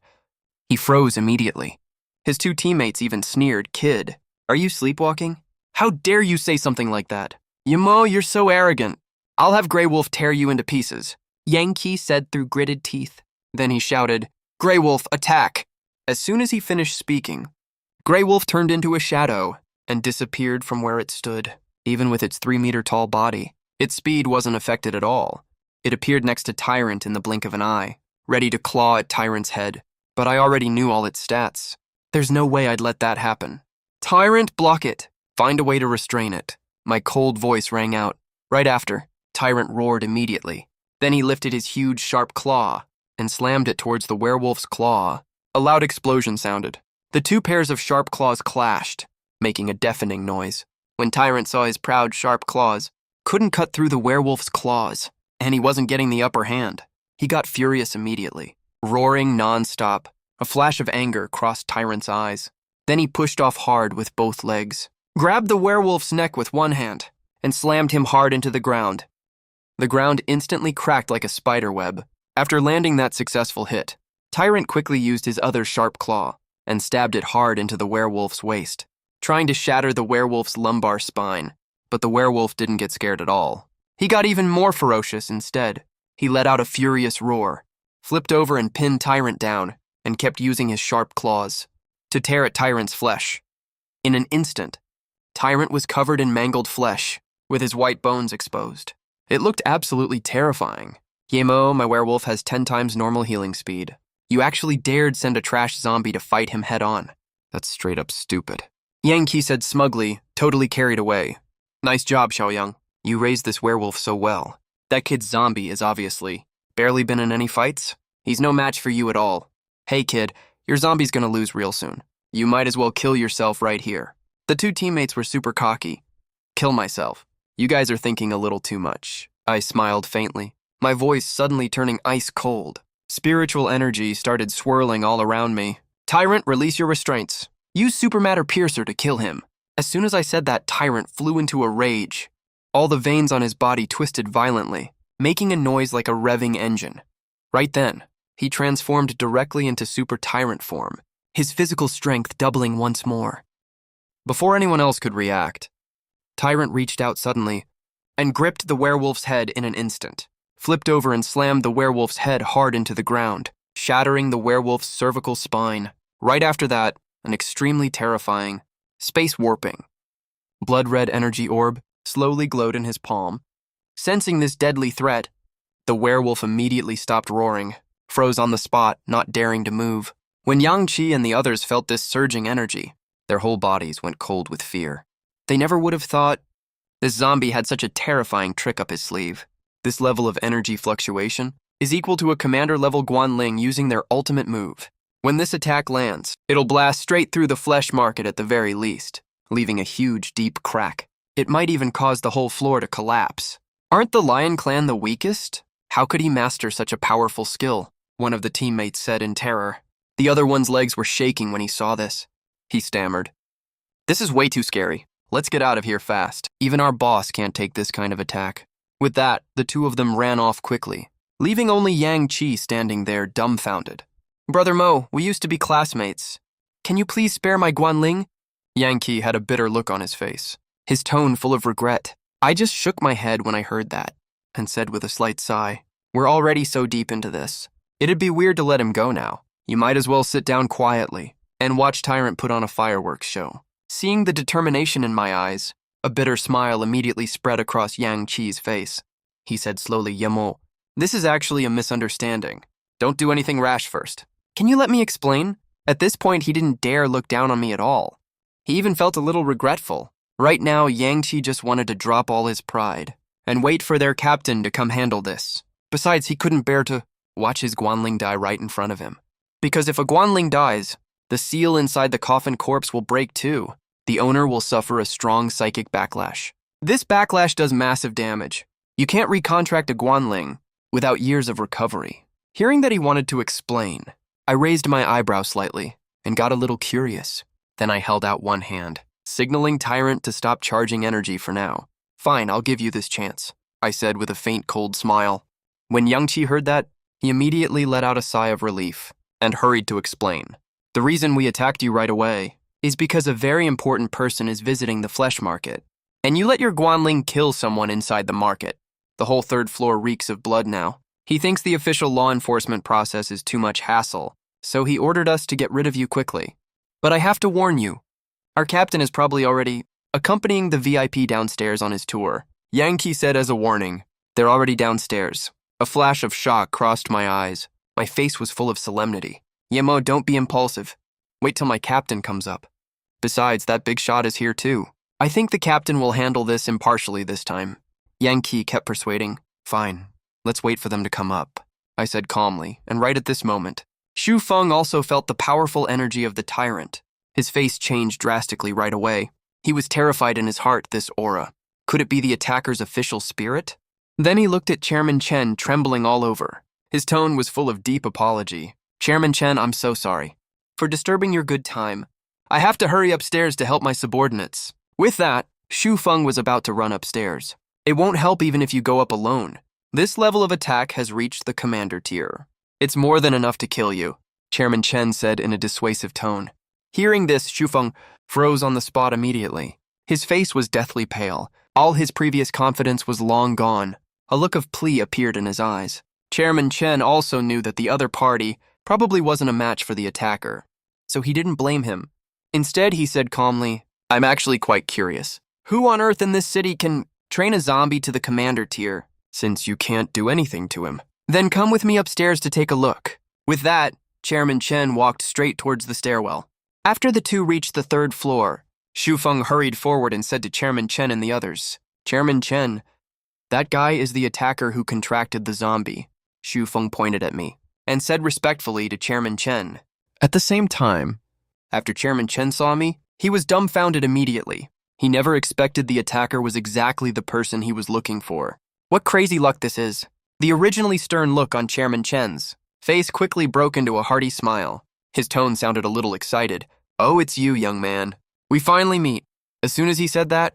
he froze immediately. His two teammates even sneered, Kid, are you sleepwalking? How dare you say something like that? Yamo, you're so arrogant. I'll have Grey Wolf tear you into pieces, Yang Qi said through gritted teeth. Then he shouted, Grey Wolf, attack! As soon as he finished speaking, Grey Wolf turned into a shadow and disappeared from where it stood. Even with its 3-meter-tall body, its speed wasn't affected at all. It appeared next to Tyrant in the blink of an eye, ready to claw at Tyrant's head. But I already knew all its stats. There's no way I'd let that happen. Tyrant, block it. Find a way to restrain it. My cold voice rang out. Right after, Tyrant roared immediately. Then he lifted his huge, sharp claw and slammed it towards the werewolf's claw. A loud explosion sounded. The two pairs of sharp claws clashed, making a deafening noise. When Tyrant saw his proud, sharp claws, couldn't cut through the werewolf's claws, and he wasn't getting the upper hand. He got furious immediately. roaring non-stop. A flash of anger crossed Tyrant's eyes. Then he pushed off hard with both legs, grabbed the werewolf's neck with one hand, and slammed him hard into the ground. The ground instantly cracked like a spider web. After landing that successful hit, Tyrant quickly used his other sharp claw and stabbed it hard into the werewolf's waist, trying to shatter the werewolf's lumbar spine. But the werewolf didn't get scared at all. He got even more ferocious instead. He let out a furious roar, flipped over and pinned Tyrant down, and kept using his sharp claws to tear at Tyrant's flesh. In an instant, Tyrant was covered in mangled flesh, with his white bones exposed. It looked absolutely terrifying. Yemo, my werewolf has 10 times normal healing speed. You actually dared send a trash zombie to fight him head-on. That's straight up stupid. Yang Qi said smugly, totally carried away. Nice job, Xiaoyang. You raised this werewolf so well. That kid's zombie is obviously barely been in any fights. He's no match for you at all. Hey kid, your zombie's gonna lose real soon. You might as well kill yourself right here. The two teammates were super cocky. Kill myself. You guys are thinking a little too much. I smiled faintly, my voice suddenly turning ice cold. Spiritual energy started swirling all around me. Tyrant, release your restraints. Use super matter piercer to kill him. As soon as I said that, Tyrant flew into a rage. All the veins on his body twisted violently, making a noise like a revving engine. Right then, he transformed directly into Super Tyrant form, his physical strength doubling once more. Before anyone else could react, Tyrant reached out suddenly and gripped the werewolf's head in an instant, flipped over and slammed the werewolf's head hard into the ground, shattering the werewolf's cervical spine. Right after that, an extremely terrifying, space warping, blood-red energy orb slowly glowed in his palm. Sensing this deadly threat, the werewolf immediately stopped roaring, froze on the spot, not daring to move. When Yang Qi and the others felt this surging energy, their whole bodies went cold with fear. They never would have thought this zombie had such a terrifying trick up his sleeve. This level of energy fluctuation is equal to a commander-level Guanling using their ultimate move. When this attack lands, it'll blast straight through the flesh market at the very least, leaving a huge, deep crack. It might even cause the whole floor to collapse. Aren't the Lion Clan the weakest? How could he master such a powerful skill? One of the teammates said in terror. The other one's legs were shaking when he saw this. He stammered. This is way too scary. Let's get out of here fast. Even our boss can't take this kind of attack. With that, the two of them ran off quickly, leaving only Yang Qi standing there dumbfounded. Brother Mo, we used to be classmates. Can you please spare my Guanling? Yang Qi had a bitter look on his face, his tone full of regret. I just shook my head when I heard that, and said with a slight sigh, we're already so deep into this. It'd be weird to let him go now. You might as well sit down quietly and watch Tyrant put on a fireworks show. Seeing the determination in my eyes, a bitter smile immediately spread across Yang Qi's face. He said slowly, Yemo, this is actually a misunderstanding. Don't do anything rash first. Can you let me explain? At this point, he didn't dare look down on me at all. He even felt a little regretful. Right now, Yang Qi just wanted to drop all his pride and wait for their captain to come handle this. Besides, he couldn't bear to watch his Guanling die right in front of him. Because if a Guanling dies, the seal inside the coffin corpse will break too. The owner will suffer a strong psychic backlash. This backlash does massive damage. You can't recontract a Guanling without years of recovery. Hearing that he wanted to explain, I raised my eyebrow slightly and got a little curious. Then I held out one hand, signaling Tyrant to stop charging energy for now. Fine, I'll give you this chance, I said with a faint cold smile. When Yang Qi heard that, he immediately let out a sigh of relief and hurried to explain. The reason we attacked you right away is because a very important person is visiting the flesh market, and you let your Guanling kill someone inside the market. The whole third floor reeks of blood now. He thinks the official law enforcement process is too much hassle, so he ordered us to get rid of you quickly. But I have to warn you, our captain is probably already accompanying the VIP downstairs on his tour. Yang Qi said as a warning, they're already downstairs. A flash of shock crossed my eyes. My face was full of solemnity. Yemo, don't be impulsive. Wait till my captain comes up. Besides, that big shot is here too. I think the captain will handle this impartially this time. Yang Qi kept persuading. Fine, let's wait for them to come up, I said calmly, and right at this moment, Xu Feng also felt the powerful energy of the tyrant. His face changed drastically right away. He was terrified in his heart, this aura. Could it be the attacker's official spirit? Then he looked at Chairman Chen, trembling all over. His tone was full of deep apology. Chairman Chen, I'm so sorry for disturbing your good time. I have to hurry upstairs to help my subordinates. With that, Xu Feng was about to run upstairs. It won't help even if you go up alone. This level of attack has reached the commander tier. It's more than enough to kill you, Chairman Chen said in a dissuasive tone. Hearing this, Xu Feng froze on the spot immediately. His face was deathly pale. All his previous confidence was long gone. A look of plea appeared in his eyes. Chairman Chen also knew that the other party probably wasn't a match for the attacker, so he didn't blame him. Instead, he said calmly, I'm actually quite curious. Who on earth in this city can train a zombie to the commander tier, since you can't do anything to him? Then come with me upstairs to take a look. With that, Chairman Chen walked straight towards the stairwell. After the two reached the third floor, Xu Feng hurried forward and said to Chairman Chen and the others, Chairman Chen, that guy is the attacker who contracted the zombie. Xu Feng pointed at me and said respectfully to Chairman Chen. At the same time, after Chairman Chen saw me, he was dumbfounded immediately. He never expected the attacker was exactly the person he was looking for. What crazy luck this is. The originally stern look on Chairman Chen's face quickly broke into a hearty smile. His tone sounded a little excited. Oh, it's you, young man. We finally meet. As soon as he said that,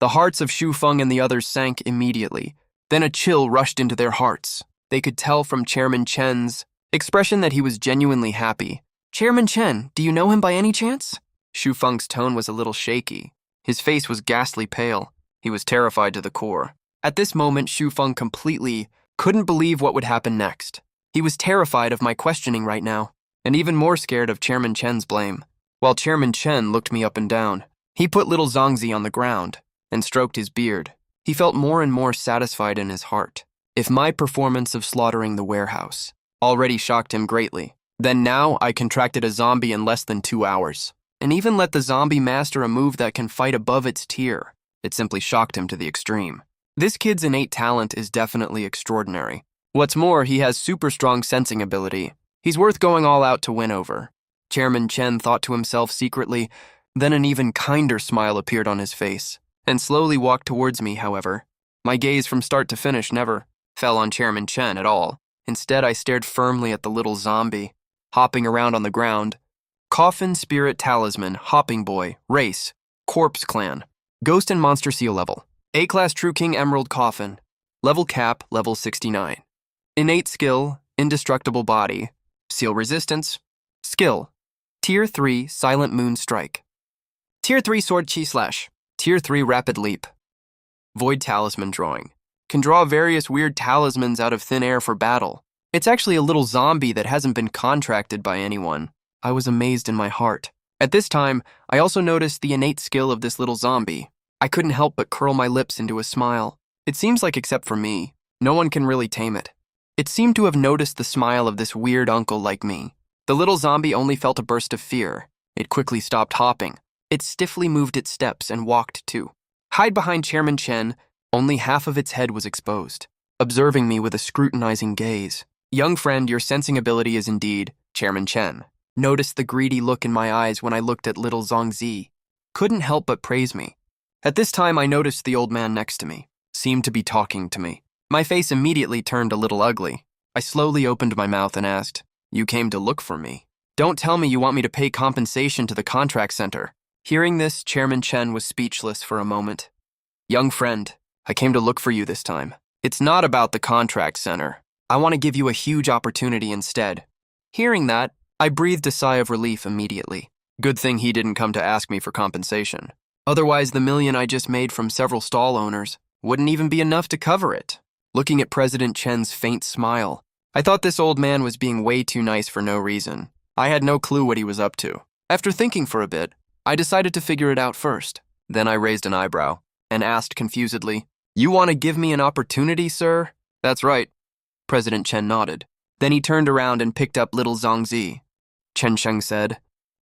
the hearts of Xu Feng and the others sank immediately. Then a chill rushed into their hearts. They could tell from Chairman Chen's expression that he was genuinely happy. Chairman Chen, do you know him by any chance? Xu Feng's tone was a little shaky. His face was ghastly pale. He was terrified to the core. At this moment, Xu Feng completely couldn't believe what would happen next. He was terrified of my questioning right now, and even more scared of Chairman Chen's blame. While Chairman Chen looked me up and down, he put little Zongzi on the ground and stroked his beard. He felt more and more satisfied in his heart. If my performance of slaughtering the warehouse already shocked him greatly, then now I contracted a zombie in less than 2 hours, and even let the zombie master a move that can fight above its tier. It simply shocked him to the extreme. This kid's innate talent is definitely extraordinary. What's more, he has super strong sensing ability. He's worth going all out to win over. Chairman Chen thought to himself secretly, then an even kinder smile appeared on his face, and slowly walked towards me, however. My gaze from start to finish never fell on Chairman Chen at all. Instead, I stared firmly at the little zombie, hopping around on the ground. Coffin, Spirit, Talisman, Hopping Boy, Race, Corpse Clan, Ghost and Monster Seal level, A-Class True King Emerald Coffin, Level Cap, Level 69. Innate Skill, Indestructible Body, Seal Resistance, Skill, Tier 3 Silent Moon Strike, Tier 3 Sword Chi Slash, Tier 3 Rapid Leap, Void Talisman Drawing. Can draw various weird talismans out of thin air for battle. It's actually a little zombie that hasn't been contracted by anyone. I was amazed in my heart. At this time, I also noticed the innate skill of this little zombie. I couldn't help but curl my lips into a smile. It seems like except for me, no one can really tame it. It seemed to have noticed the smile of this weird uncle like me. The little zombie only felt a burst of fear. It quickly stopped hopping. It stiffly moved its steps and walked too. Hide behind Chairman Chen, only half of its head was exposed, observing me with a scrutinizing gaze. Young friend, your sensing ability is indeed, Chairman Chen. Noticed the greedy look in my eyes when I looked at little Zongzi. Couldn't help but praise me. At this time, I noticed the old man next to me seemed to be talking to me. My face immediately turned a little ugly. I slowly opened my mouth and asked, You came to look for me. Don't tell me you want me to pay compensation to the contract center. Hearing this, Chairman Chen was speechless for a moment. Young friend, I came to look for you this time. It's not about the contract center. I want to give you a huge opportunity instead. Hearing that, I breathed a sigh of relief immediately. Good thing he didn't come to ask me for compensation. Otherwise, the million I just made from several stall owners wouldn't even be enough to cover it. Looking at President Chen's faint smile, I thought this old man was being way too nice for no reason. I had no clue what he was up to. After thinking for a bit, I decided to figure it out first. Then I raised an eyebrow and asked confusedly, You want to give me an opportunity, sir? That's right. President Chen nodded. Then he turned around and picked up little Zongzi. Chen Sheng said,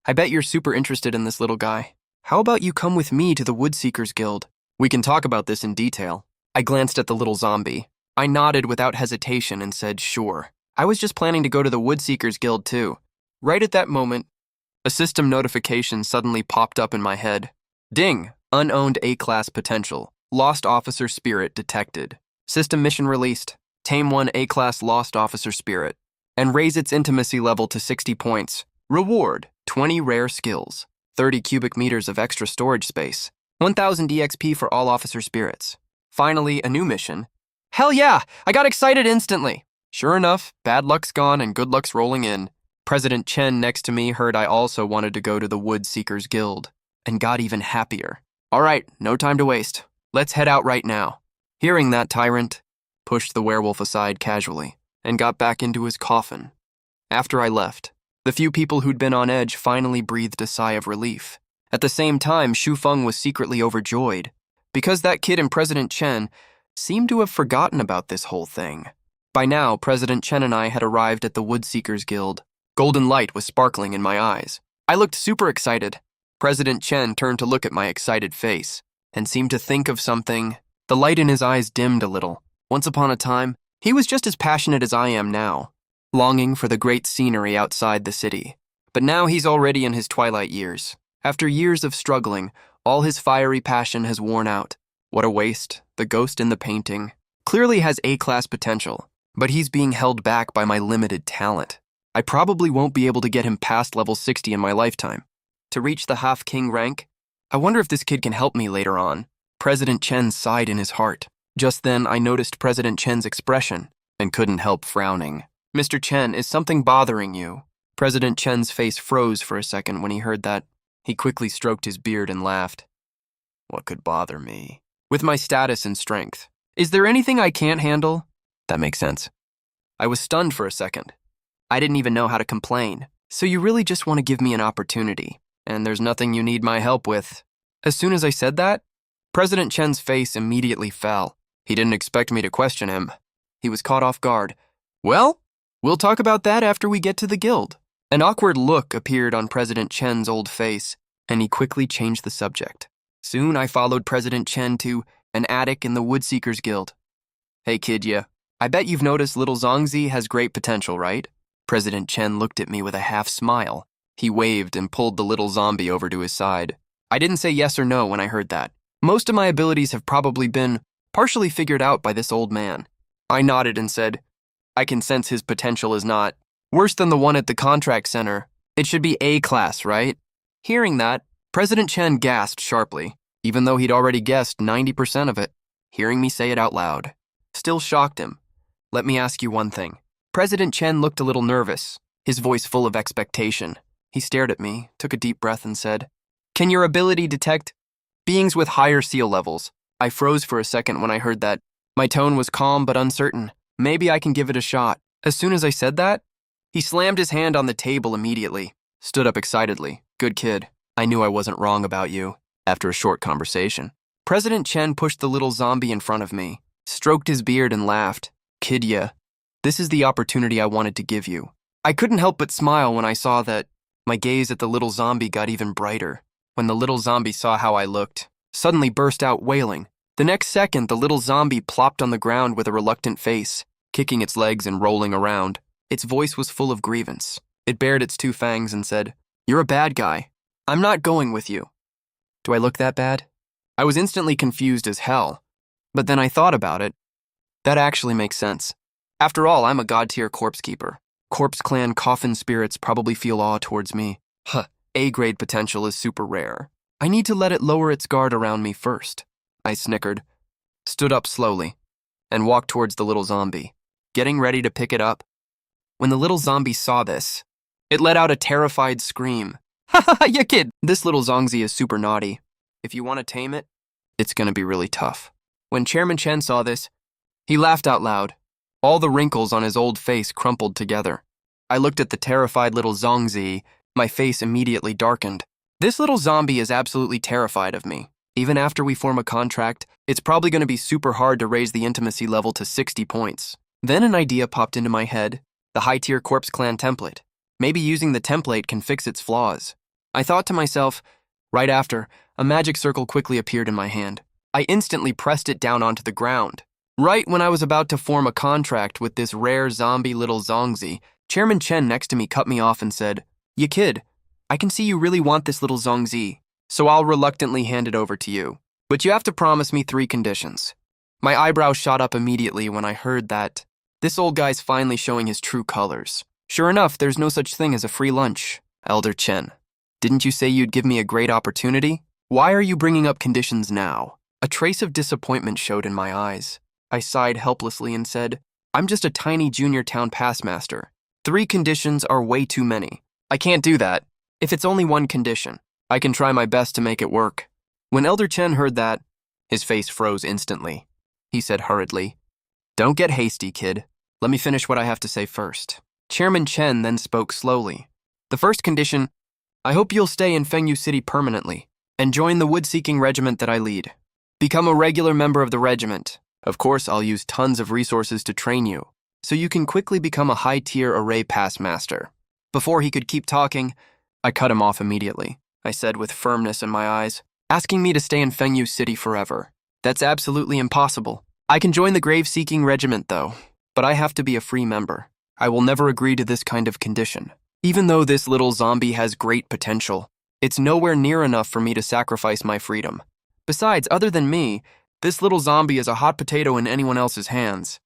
I bet you're super interested in this little guy. How about you come with me to the Woodseekers Guild? We can talk about this in detail. I glanced at the little zombie. I nodded without hesitation and said, Sure. I was just planning to go to the Woodseekers Guild too. Right at that moment, a system notification suddenly popped up in my head. Ding! Unowned A-Class potential. Lost officer spirit detected. System mission released. Tame one A-class lost officer spirit, and raise its intimacy level to 60 points. Reward, 20 rare skills, 30 cubic meters of extra storage space, 1,000 EXP for all officer spirits. Finally, a new mission. Hell yeah! I got excited instantly! Sure enough, bad luck's gone and good luck's rolling in. President Chen next to me heard I also wanted to go to the Wood Seekers Guild, and got even happier. All right, no time to waste. Let's head out right now. Hearing that, Tyrant pushed the werewolf aside casually and got back into his coffin. After I left, the few people who'd been on edge finally breathed a sigh of relief. At the same time, Shu Feng was secretly overjoyed, because that kid and President Chen seemed to have forgotten about this whole thing. By now, President Chen and I had arrived at the Wood Seekers Guild. Golden light was sparkling in my eyes. I looked super excited. President Chen turned to look at my excited face and seemed to think of something. The light in his eyes dimmed a little. Once upon a time, he was just as passionate as I am now, longing for the great scenery outside the city. But now he's already in his twilight years. After years of struggling, all his fiery passion has worn out. What a waste. The ghost in the painting clearly has A-class potential, but he's being held back by my limited talent. I probably won't be able to get him past level 60 in my lifetime. To reach the half-king rank, I wonder if this kid can help me later on. President Chen sighed in his heart. Just then, I noticed President Chen's expression and couldn't help frowning. Mr. Chen, is something bothering you? President Chen's face froze for a second when he heard that. He quickly stroked his beard and laughed. What could bother me? With my status and strength. Is there anything I can't handle? That makes sense. I was stunned for a second. I didn't even know how to complain. So you really just want to give me an opportunity, and there's nothing you need my help with. As soon as I said that, President Chen's face immediately fell. He didn't expect me to question him. He was caught off guard. Well, we'll talk about that after we get to the guild. An awkward look appeared on President Chen's old face, and he quickly changed the subject. Soon I followed President Chen to an attic in the Wood Seekers Guild. Hey kid, I bet you've noticed little Zongzi has great potential, right? President Chen looked at me with a half smile. He waved and pulled the little zombie over to his side. I didn't say yes or no when I heard that. Most of my abilities have probably been partially figured out by this old man. I nodded and said, I can sense his potential is not worse than the one at the contract center. It should be A-class, right? Hearing that, President Chen gasped sharply, even though he'd already guessed 90% of it. Hearing me say it out loud still shocked him. Let me ask you one thing. President Chen looked a little nervous, his voice full of expectation. He stared at me, took a deep breath and said, Can your ability detect beings with higher seal levels? I froze for a second when I heard that. My tone was calm but uncertain. Maybe I can give it a shot. As soon as I said that, he slammed his hand on the table immediately, stood up excitedly. Good kid. I knew I wasn't wrong about you. After a short conversation, President Chen pushed the little zombie in front of me, stroked his beard and laughed. Kid, this is the opportunity I wanted to give you. I couldn't help but smile when I saw that. My gaze at the little zombie got even brighter. When the little zombie saw how I looked, suddenly burst out wailing. The next second, the little zombie plopped on the ground with a reluctant face, kicking its legs and rolling around. Its voice was full of grievance. It bared its two fangs and said, You're a bad guy. I'm not going with you. Do I look that bad? I was instantly confused as hell. But then I thought about it. That actually makes sense. After all, I'm a god-tier corpse keeper. Corpse clan coffin spirits probably feel awe towards me. A-grade potential is super rare. I need to let it lower its guard around me first. I snickered, stood up slowly, and walked towards the little zombie, getting ready to pick it up. When the little zombie saw this, it let out a terrified scream. Ha ha ha, you kid! This little Zongzi is super naughty. If you want to tame it, it's gonna be really tough. When Chairman Chen saw this, he laughed out loud. All the wrinkles on his old face crumpled together. I looked at the terrified little Zongzi. My face immediately darkened. This little zombie is absolutely terrified of me. Even after we form a contract, it's probably going to be super hard to raise the intimacy level to 60 points. Then an idea popped into my head, the high-tier Corpse Clan template. Maybe using the template can fix its flaws. I thought to myself. Right after, a magic circle quickly appeared in my hand. I instantly pressed it down onto the ground. Right when I was about to form a contract with this rare zombie little Zongzi, Chairman Chen next to me cut me off and said, You kid, I can see you really want this little Zongzi, so I'll reluctantly hand it over to you. But you have to promise me 3 conditions. My eyebrows shot up immediately when I heard that. This old guy's finally showing his true colors. Sure enough, there's no such thing as a free lunch. Elder Chen, didn't you say you'd give me a great opportunity? Why are you bringing up conditions now? A trace of disappointment showed in my eyes. I sighed helplessly and said, I'm just a tiny junior town passmaster. 3 conditions are way too many. I can't do that. If it's only 1 condition, I can try my best to make it work. When Elder Chen heard that, his face froze instantly. He said hurriedly, Don't get hasty, kid. Let me finish what I have to say first. Chairman Chen then spoke slowly. The first condition, I hope you'll stay in Fengyu City permanently and join the wood-seeking regiment that I lead. Become a regular member of the regiment. Of course, I'll use tons of resources to train you, so you can quickly become a high-tier array pass master. Before he could keep talking, I cut him off immediately. I said with firmness in my eyes, asking me to stay in Fengyu City forever. That's absolutely impossible. I can join the grave-seeking regiment, though, but I have to be a free member. I will never agree to this kind of condition. Even though this little zombie has great potential, it's nowhere near enough for me to sacrifice my freedom. Besides, other than me, this little zombie is a hot potato in anyone else's hands.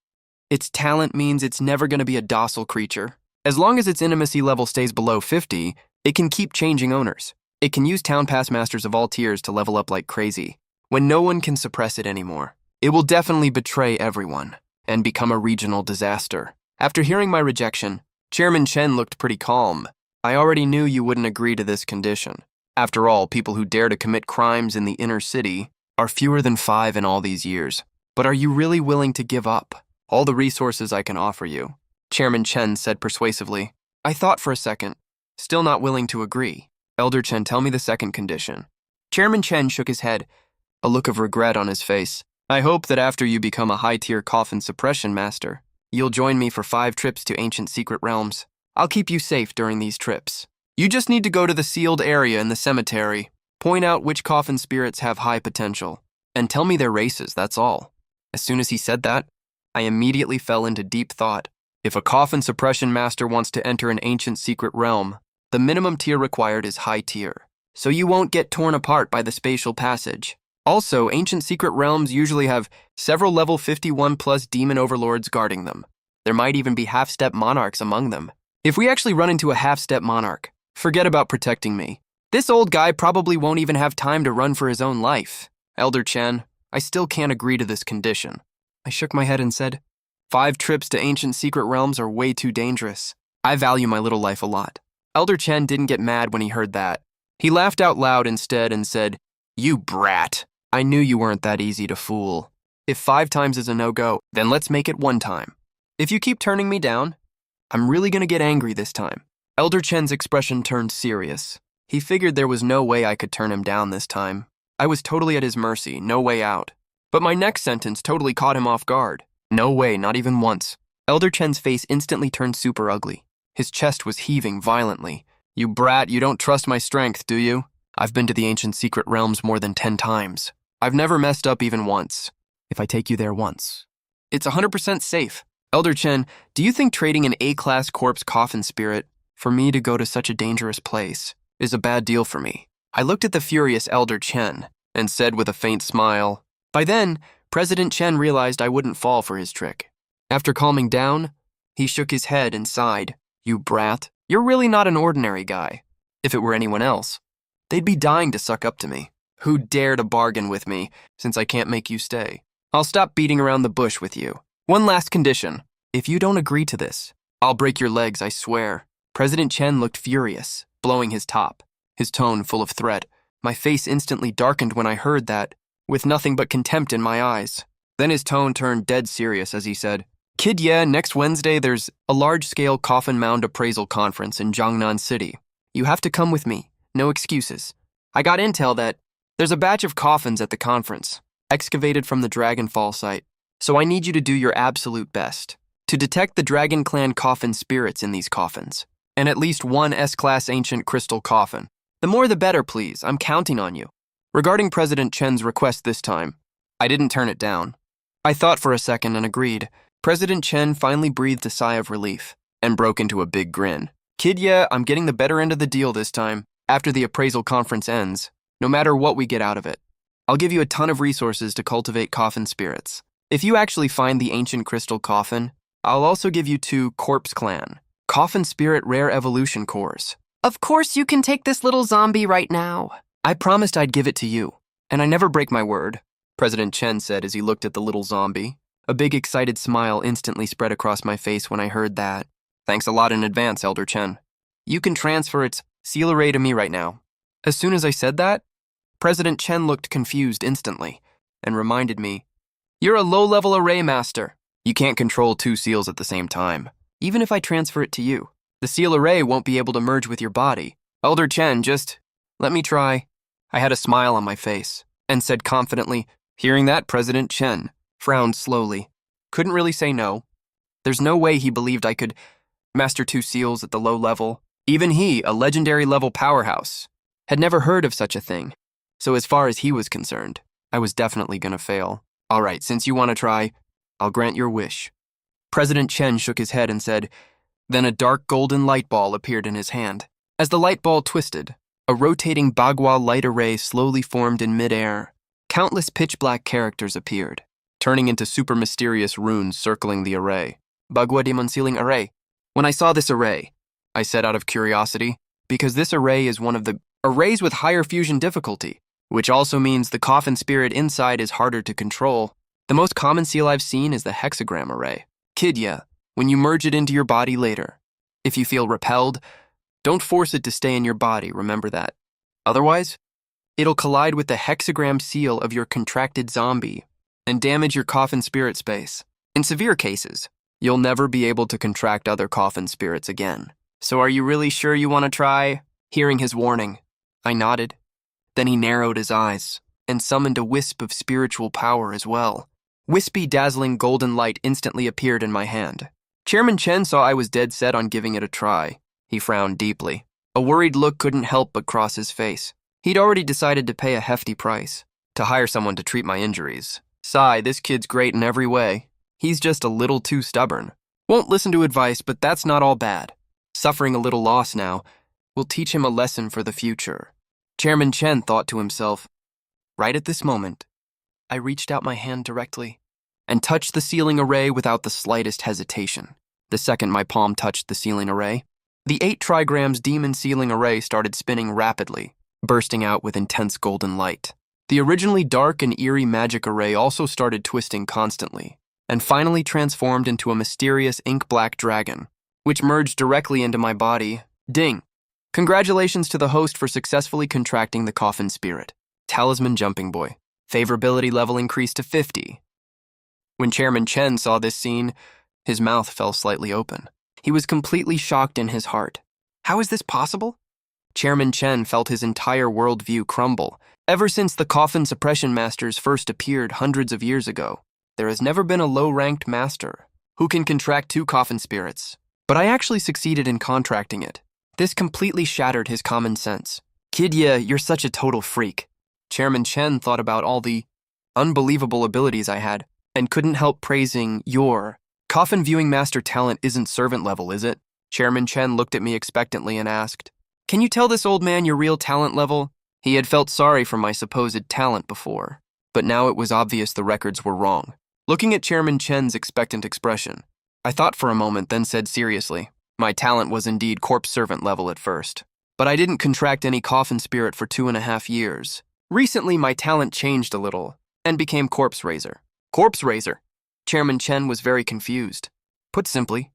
Its talent means it's never going to be a docile creature. As long as its intimacy level stays below 50, it can keep changing owners. It can use town pass masters of all tiers to level up like crazy. When no one can suppress it anymore, it will definitely betray everyone and become a regional disaster. After hearing my rejection, Chairman Chen looked pretty calm. I already knew you wouldn't agree to this condition. After all, people who dare to commit crimes in the inner city are fewer than 5 in all these years. But are you really willing to give up all the resources I can offer you? Chairman Chen said persuasively. I thought for a second, still not willing to agree. Elder Chen, tell me the second condition. Chairman Chen shook his head, a look of regret on his face. I hope that after you become a high-tier coffin suppression master, you'll join me for 5 trips to ancient secret realms. I'll keep you safe during these trips. You just need to go to the sealed area in the cemetery, point out which coffin spirits have high potential, and tell me their races, that's all. As soon as he said that, I immediately fell into deep thought. If a coffin suppression master wants to enter an ancient secret realm, the minimum tier required is high tier, so you won't get torn apart by the spatial passage. Also, ancient secret realms usually have several level 51 plus demon overlords guarding them. There might even be half-step monarchs among them. If we actually run into a half-step monarch, forget about protecting me. This old guy probably won't even have time to run for his own life. Elder Chen, I still can't agree to this condition. I shook my head and said, 5 trips to ancient secret realms are way too dangerous. I value my little life a lot. Elder Chen didn't get mad when he heard that. He laughed out loud instead and said, You brat. I knew you weren't that easy to fool. If 5 times is a no-go, then let's make it 1 time. If you keep turning me down, I'm really gonna get angry this time. Elder Chen's expression turned serious. He figured there was no way I could turn him down this time. I was totally at his mercy, no way out. But my next sentence totally caught him off guard. No way, not even once. Elder Chen's face instantly turned super ugly. His chest was heaving violently. You brat, you don't trust my strength, do you? I've been to the ancient secret realms more than 10 times. I've never messed up even once. If I take you there once, it's 100% safe. Elder Chen, do you think trading an A-class corpse coffin spirit for me to go to such a dangerous place is a bad deal for me? I looked at the furious Elder Chen and said with a faint smile. By then, President Chen realized I wouldn't fall for his trick. After calming down, he shook his head and sighed. You brat, you're really not an ordinary guy. If it were anyone else, they'd be dying to suck up to me. Who dare to bargain with me, since I can't make you stay? I'll stop beating around the bush with you. One last condition. If you don't agree to this, I'll break your legs, I swear. President Chen looked furious, blowing his top, his tone full of threat. My face instantly darkened when I heard that, with nothing but contempt in my eyes. Then his tone turned dead serious as he said, Kid, yeah, next Wednesday there's a large-scale coffin mound appraisal conference in Jiangnan City. You have to come with me, no excuses. I got intel that there's a batch of coffins at the conference, excavated from the Dragonfall site, so I need you to do your absolute best to detect the Dragon Clan coffin spirits in these coffins, and at least 1 S-class ancient crystal coffin. The more the better, please. I'm counting on you. Regarding President Chen's request this time, I didn't turn it down. I thought for a second and agreed. President Chen finally breathed a sigh of relief and broke into a big grin. Kid, yeah, I'm getting the better end of the deal this time, after the appraisal conference ends, no matter what we get out of it. I'll give you a ton of resources to cultivate coffin spirits. If you actually find the ancient crystal coffin, I'll also give you 2 Corpse Clan, Coffin Spirit Rare Evolution Cores. Of course you can take this little zombie right now. I promised I'd give it to you, and I never break my word, President Chen said as he looked at the little zombie. A big excited smile instantly spread across my face when I heard that. Thanks a lot in advance, Elder Chen. You can transfer its seal array to me right now. As soon as I said that, President Chen looked confused instantly and reminded me, you're a low-level array master. You can't control 2 seals at the same time. Even if I transfer it to you, the seal array won't be able to merge with your body. Elder Chen, just let me try. I had a smile on my face and said confidently, hearing that, President Chen frowned slowly. Couldn't really say no. There's no way he believed I could master 2 seals at the low level. Even he, a legendary level powerhouse, had never heard of such a thing. So as far as he was concerned, I was definitely gonna fail. All right, since you want to try, I'll grant your wish. President Chen shook his head and said, then a dark golden light ball appeared in his hand. As the light ball twisted, a rotating Bagua light array slowly formed in midair. Countless pitch-black characters appeared, turning into super mysterious runes circling the array. Bagua Demon Sealing Array. When I saw this array, I said out of curiosity, because this array is one of the arrays with higher fusion difficulty, which also means the coffin spirit inside is harder to control. The most common seal I've seen is the hexagram array. Kidya, when you merge it into your body later. If you feel repelled, don't force it to stay in your body, remember that. Otherwise, it'll collide with the hexagram seal of your contracted zombie and damage your coffin spirit space. In severe cases, you'll never be able to contract other coffin spirits again. So are you really sure you want to try? Hearing his warning, I nodded. Then he narrowed his eyes and summoned a wisp of spiritual power as well. Wispy, dazzling golden light instantly appeared in my hand. Chairman Chen saw I was dead set on giving it a try. He frowned deeply. A worried look couldn't help but cross his face. He'd already decided to pay a hefty price to hire someone to treat my injuries. Sigh, this kid's great in every way. He's just a little too stubborn. Won't listen to advice, but that's not all bad. Suffering a little loss now will teach him a lesson for the future. Chairman Chen thought to himself. Right at this moment, I reached out my hand directly and touched the sealing array without the slightest hesitation. The second my palm touched the sealing array, the 8 trigrams demon sealing array started spinning rapidly, bursting out with intense golden light. The originally dark and eerie magic array also started twisting constantly, and finally transformed into a mysterious ink-black dragon, which merged directly into my body. Ding! Congratulations to the host for successfully contracting the coffin spirit. Talisman Jumping Boy. Favorability level increased to 50. When Chairman Chen saw this scene, his mouth fell slightly open. He was completely shocked in his heart. How is this possible? Chairman Chen felt his entire worldview crumble. Ever since the coffin suppression masters first appeared hundreds of years ago, there has never been a low-ranked master who can contract 2 coffin spirits. But I actually succeeded in contracting it. This completely shattered his common sense. Kidya, you're such a total freak. Chairman Chen thought about all the unbelievable abilities I had and couldn't help praising your coffin viewing master talent isn't servant level, is it? Chairman Chen looked at me expectantly and asked, can you tell this old man your real talent level? He had felt sorry for my supposed talent before, but now it was obvious the records were wrong. Looking at Chairman Chen's expectant expression, I thought for a moment, then said seriously, my talent was indeed corpse servant level at first, but I didn't contract any coffin spirit for 2.5 years. Recently, my talent changed a little and became corpse raiser. Corpse raiser? Chairman Chen was very confused. Put simply,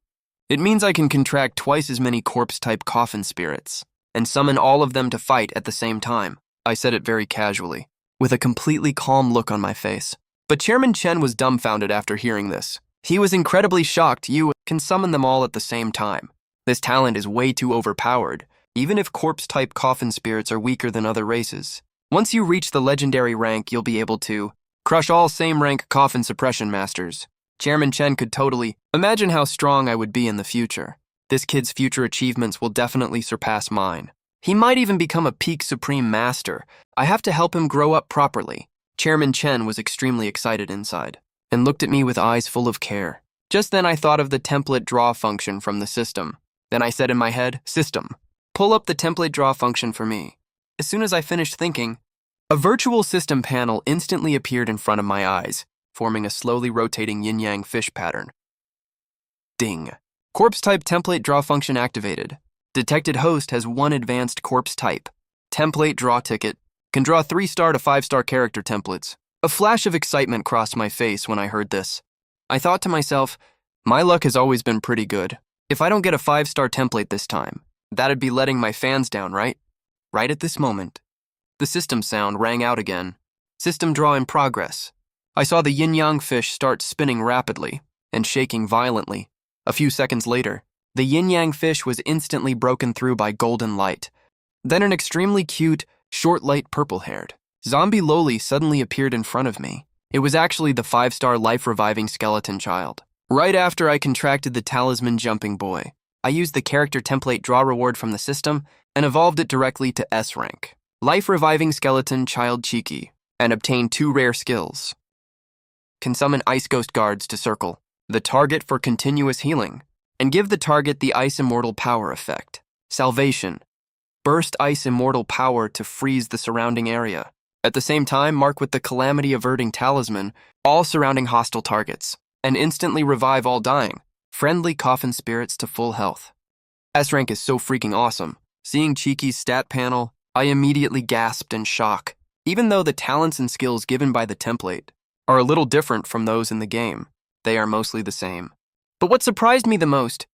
it means I can contract twice as many corpse-type coffin spirits and summon all of them to fight at the same time. I said it very casually, with a completely calm look on my face. But Chairman Chen was dumbfounded after hearing this. He was incredibly shocked you can summon them all at the same time. This talent is way too overpowered, even if corpse-type coffin spirits are weaker than other races. Once you reach the legendary rank, you'll be able to crush all same-rank coffin suppression masters. Chairman Chen could totally imagine how strong I would be in the future. This kid's future achievements will definitely surpass mine. He might even become a peak supreme master. I have to help him grow up properly. Chairman Chen was extremely excited inside and looked at me with eyes full of care. Just then I thought of the template draw function from the system. Then I said in my head, system, pull up the template draw function for me. As soon as I finished thinking, a virtual system panel instantly appeared in front of my eyes, forming a slowly rotating yin-yang fish pattern. Ding. Corpse type template draw function activated. Detected host has 1 advanced corpse type. Template draw ticket. Can draw 3-star to 5-star character templates. A flash of excitement crossed my face when I heard this. I thought to myself, my luck has always been pretty good. If I don't get a 5-star template this time, that'd be letting my fans down, right? Right at this moment, the system sound rang out again. System draw in progress. I saw the yin-yang fish start spinning rapidly and shaking violently. A few seconds later, the yin-yang fish was instantly broken through by golden light. Then an extremely cute, short light purple-haired zombie loli suddenly appeared in front of me. It was actually the 5-star life-reviving skeleton child. Right after I contracted the talisman jumping boy, I used the character template draw reward from the system and evolved it directly to S rank. Life-reviving skeleton child cheeky, and obtained 2 rare skills. Can summon ice ghost guards to circle the target for continuous healing, and give the target the ice immortal power effect. Salvation. Burst ice immortal power to freeze the surrounding area. At the same time, mark with the calamity averting talisman all surrounding hostile targets, and instantly revive all dying. Friendly coffin spirits to full health. S rank is so freaking awesome. Seeing Cheeky's stat panel, I immediately gasped in shock. Even though the talents and skills given by the template are a little different from those in the game, they are mostly the same. But what surprised me the most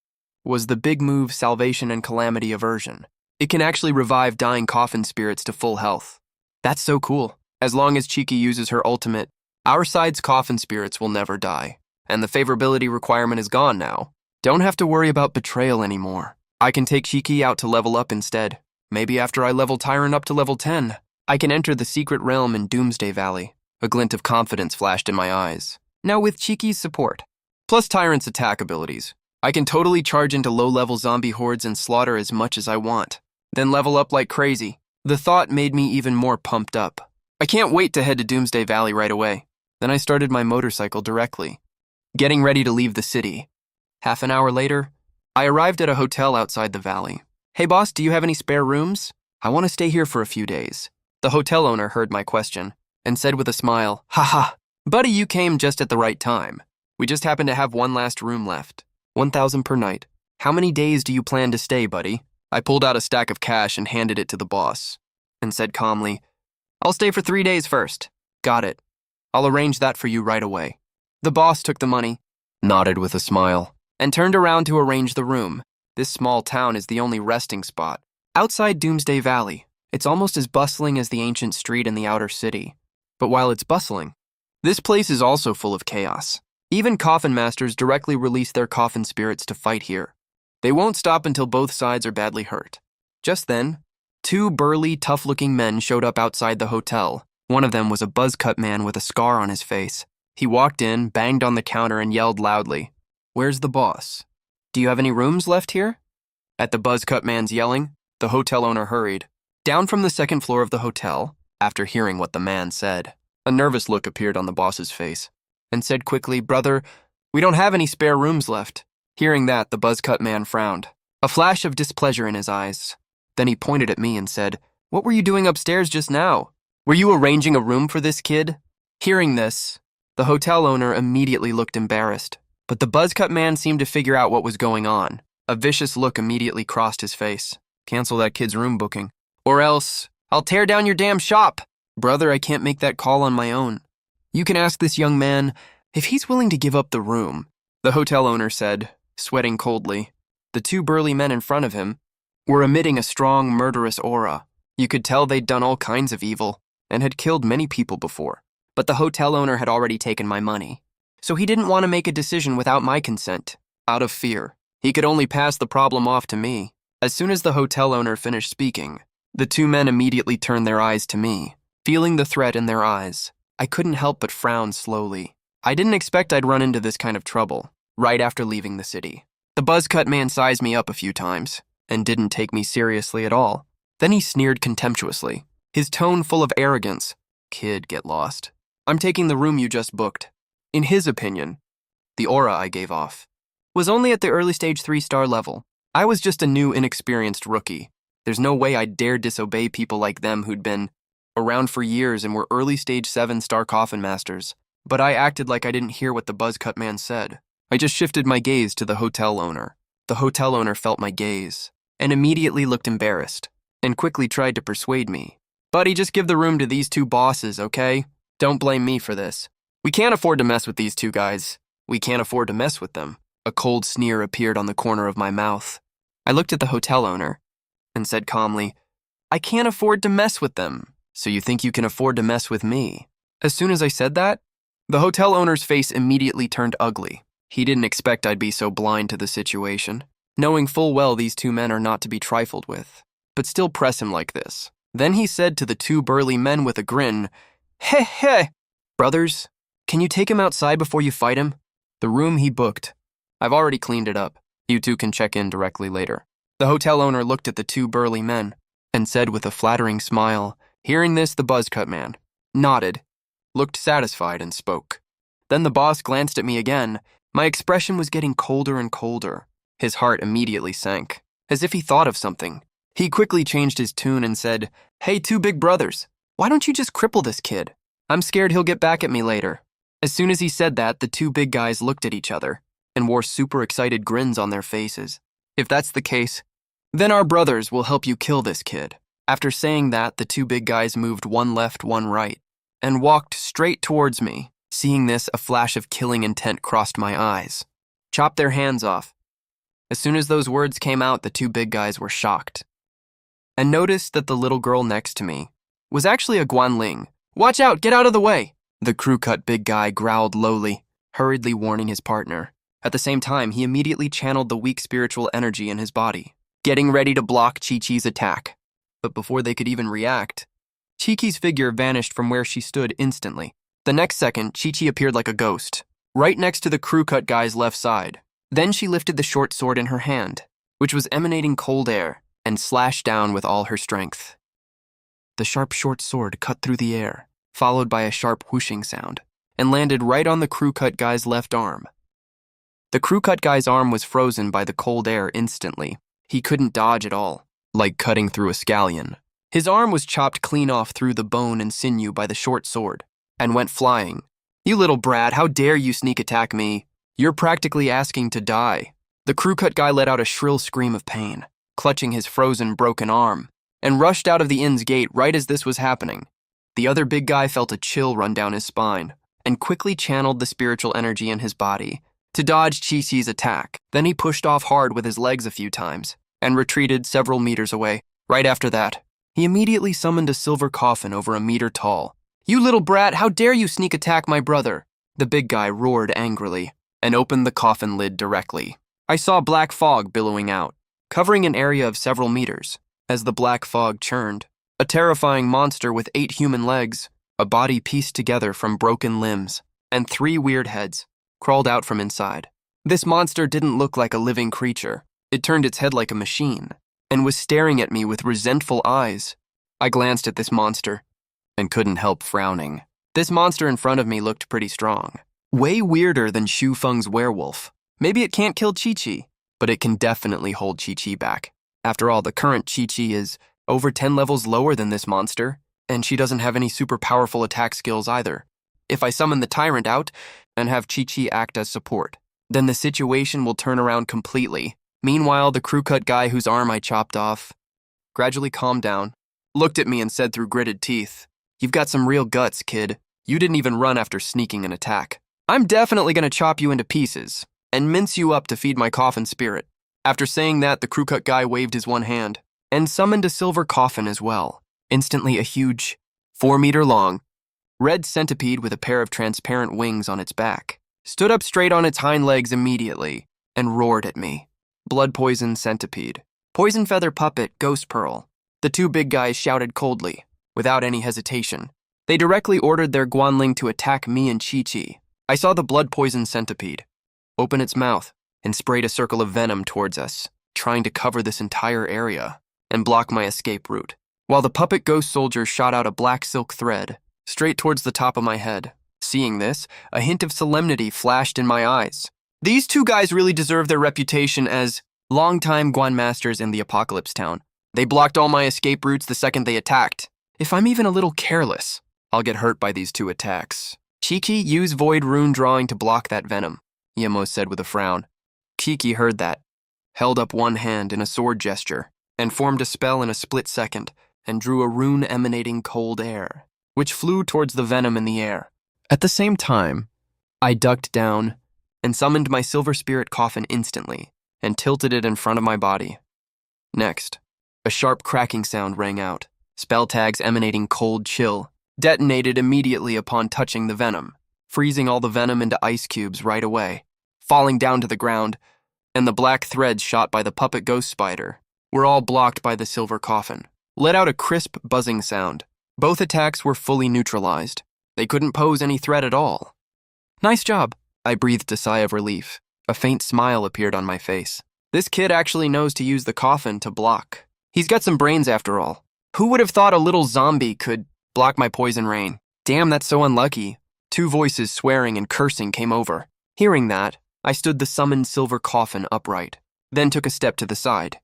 was the big move Salvation and Calamity Aversion. It can actually revive dying coffin spirits to full health. That's so cool. As long as Cheeky uses her ultimate, our side's coffin spirits will never die. And the favorability requirement is gone now. Don't have to worry about betrayal anymore. I can take Cheeky out to level up instead. Maybe after I level Tyrant up to level 10, I can enter the secret realm in Doomsday Valley. A glint of confidence flashed in my eyes. Now with Cheeky's support, plus Tyrant's attack abilities, I can totally charge into low-level zombie hordes and slaughter as much as I want. Then level up like crazy. The thought made me even more pumped up. I can't wait to head to Doomsday Valley right away. Then I started my motorcycle directly, getting ready to leave the city. Half an hour later, I arrived at a hotel outside the valley. Hey boss, do you have any spare rooms? I want to stay here for a few days. The hotel owner heard my question and said with a smile, haha, buddy, you came just at the right time. We just happen to have one last room left. 1,000 per night. How many days do you plan to stay, buddy? I pulled out a stack of cash and handed it to the boss and said calmly, I'll stay for 3 days first. Got it. I'll arrange that for you right away. The boss took the money, nodded with a smile, and turned around to arrange the room. This small town is the only resting spot. Outside Doomsday Valley, it's almost as bustling as the ancient street in the outer city. But while it's bustling, this place is also full of chaos. Even coffin masters directly release their coffin spirits to fight here. They won't stop until both sides are badly hurt. Just then, 2 burly, tough-looking men showed up outside the hotel. One of them was a buzz-cut man with a scar on his face. He walked in, banged on the counter, and yelled loudly, Where's the boss? Do you have any rooms left here? At the buzz-cut man's yelling, the hotel owner hurried down from the 2nd floor of the hotel after hearing what the man said. A nervous look appeared on the boss's face and said quickly, Brother, we don't have any spare rooms left. Hearing that, the buzz-cut man frowned, a flash of displeasure in his eyes. Then he pointed at me and said, What were you doing upstairs just now? Were you arranging a room for this kid? Hearing this, the hotel owner immediately looked embarrassed, but the buzz-cut man seemed to figure out what was going on. A vicious look immediately crossed his face. Cancel that kid's room booking, or else I'll tear down your damn shop. Brother, I can't make that call on my own. You can ask this young man if he's willing to give up the room, the hotel owner said, sweating coldly. The 2 burly men in front of him were emitting a strong, murderous aura. You could tell they'd done all kinds of evil and had killed many people before. But the hotel owner had already taken my money, so he didn't want to make a decision without my consent, out of fear. He could only pass the problem off to me. As soon as the hotel owner finished speaking, the 2 men immediately turned their eyes to me. Feeling the threat in their eyes, I couldn't help but frown slowly. I didn't expect I'd run into this kind of trouble right after leaving the city. The buzz-cut man sized me up a few times and didn't take me seriously at all. Then he sneered contemptuously, his tone full of arrogance. Kid, get lost. I'm taking the room you just booked. In his opinion, the aura I gave off was only at the early stage 3-star level. I was just a new, inexperienced rookie. There's no way I'd dare disobey people like them who'd been around for years and were early stage 7-star coffin masters. But I acted like I didn't hear what the buzz-cut man said. I just shifted my gaze to the hotel owner. The hotel owner felt my gaze and immediately looked embarrassed and quickly tried to persuade me. Buddy, just give the room to these two bosses, okay? Don't blame me for this. We can't afford to mess with these two guys. We can't afford to mess with them. A cold sneer appeared on the corner of my mouth. I looked at the hotel owner and said calmly, I can't afford to mess with them, so you think you can afford to mess with me? As soon as I said that, the hotel owner's face immediately turned ugly. He didn't expect I'd be so blind to the situation, knowing full well these two men are not to be trifled with, but still press him like this. Then he said to the two burly men with a grin, Heh heh! Brothers, can you take him outside before you fight him? The room he booked. I've already cleaned it up. You two can check in directly later. The hotel owner looked at the two burly men and said with a flattering smile. Hearing this, the buzzcut man nodded, looked satisfied, and spoke. Then the boss glanced at me again. My expression was getting colder and colder. His heart immediately sank, as if he thought of something. He quickly changed his tune and said, Hey, two big brothers, why don't you just cripple this kid? I'm scared he'll get back at me later. As soon as he said that, the two big guys looked at each other and wore super excited grins on their faces. If that's the case, then our brothers will help you kill this kid. After saying that, the two big guys moved one left, one right, and walked straight towards me. Seeing this, a flash of killing intent crossed my eyes. Chop their hands off. As soon as those words came out, the two big guys were shocked and noticed that the little girl next to me was actually a Guanling. Watch out, get out of the way! The crew-cut big guy growled lowly, hurriedly warning his partner. At the same time, he immediately channeled the weak spiritual energy in his body, getting ready to block Chi-Chi's attack. But before they could even react, Chi-Chi's figure vanished from where she stood instantly. The next second, Chi-Chi appeared like a ghost, right next to the crew-cut guy's left side. Then she lifted the short sword in her hand, which was emanating cold air, and slashed down with all her strength. The sharp short sword cut through the air, followed by a sharp whooshing sound, and landed right on the crew-cut guy's left arm. The crew-cut guy's arm was frozen by the cold air instantly. He couldn't dodge at all, like cutting through a scallion. His arm was chopped clean off through the bone and sinew by the short sword, and went flying. You little brat, how dare you sneak attack me? You're practically asking to die. The crew-cut guy let out a shrill scream of pain, clutching his frozen, broken arm, and rushed out of the inn's gate right as this was happening. The other big guy felt a chill run down his spine, and quickly channeled the spiritual energy in his body to dodge Chi-Chi's attack. Then he pushed off hard with his legs a few times, and retreated several meters away. Right after that, he immediately summoned a silver coffin over a meter tall. You little brat, how dare you sneak attack my brother? The big guy roared angrily, and opened the coffin lid directly. I saw black fog billowing out, covering an area of several meters. As the black fog churned, a terrifying monster with 8 human legs, a body pieced together from broken limbs, and 3 weird heads, crawled out from inside. This monster didn't look like a living creature. It turned its head like a machine, and was staring at me with resentful eyes. I glanced at this monster, and couldn't help frowning. This monster in front of me looked pretty strong. Way weirder than Shu Feng's werewolf. Maybe it can't kill Chi-Chi, but it can definitely hold Chi-Chi back. After all, the current Chi-Chi is over 10 levels lower than this monster, and she doesn't have any super powerful attack skills either. If I summon the tyrant out and have Chi-Chi act as support, then the situation will turn around completely. Meanwhile, the crew-cut guy whose arm I chopped off gradually calmed down, looked at me and said through gritted teeth, You've got some real guts, kid. You didn't even run after sneaking an attack. I'm definitely going to chop you into pieces and mince you up to feed my coffin spirit. After saying that, the crew-cut guy waved his one hand and summoned a silver coffin as well. Instantly, a huge, 4-meter-long, red centipede with a pair of transparent wings on its back stood up straight on its hind legs immediately and roared at me. Blood poison centipede. Poison feather puppet, ghost pearl. The two big guys shouted coldly, without any hesitation. They directly ordered their Guanling to attack me and Chi-Chi. I saw the blood poison centipede open its mouth and sprayed a circle of venom towards us, trying to cover this entire area and block my escape route, while the puppet ghost soldier shot out a black silk thread straight towards the top of my head. Seeing this, a hint of solemnity flashed in my eyes. These two guys really deserve their reputation as longtime Guan masters in the Apocalypse Town. They blocked all my escape routes the second they attacked. If I'm even a little careless, I'll get hurt by these two attacks. Chi-Chi, use Void Rune Drawing to block that venom. Yemo said with a frown. Kiki heard that, held up one hand in a sword gesture, and formed a spell in a split second, and drew a rune emanating cold air, which flew towards the venom in the air. At the same time, I ducked down and summoned my silver spirit coffin instantly and tilted it in front of my body. Next, a sharp cracking sound rang out. Spell tags emanating cold chill detonated immediately upon touching the venom, freezing all the venom into ice cubes right away, falling down to the ground, and the black threads shot by the puppet ghost spider were all blocked by the silver coffin. Let out a crisp, buzzing sound. Both attacks were fully neutralized. They couldn't pose any threat at all. Nice job. I breathed a sigh of relief. A faint smile appeared on my face. This kid actually knows to use the coffin to block. He's got some brains after all. Who would have thought a little zombie could block my poison rain? Damn, that's so unlucky. Two voices swearing and cursing came over. Hearing that, I stood the summoned silver coffin upright, then took a step to the side,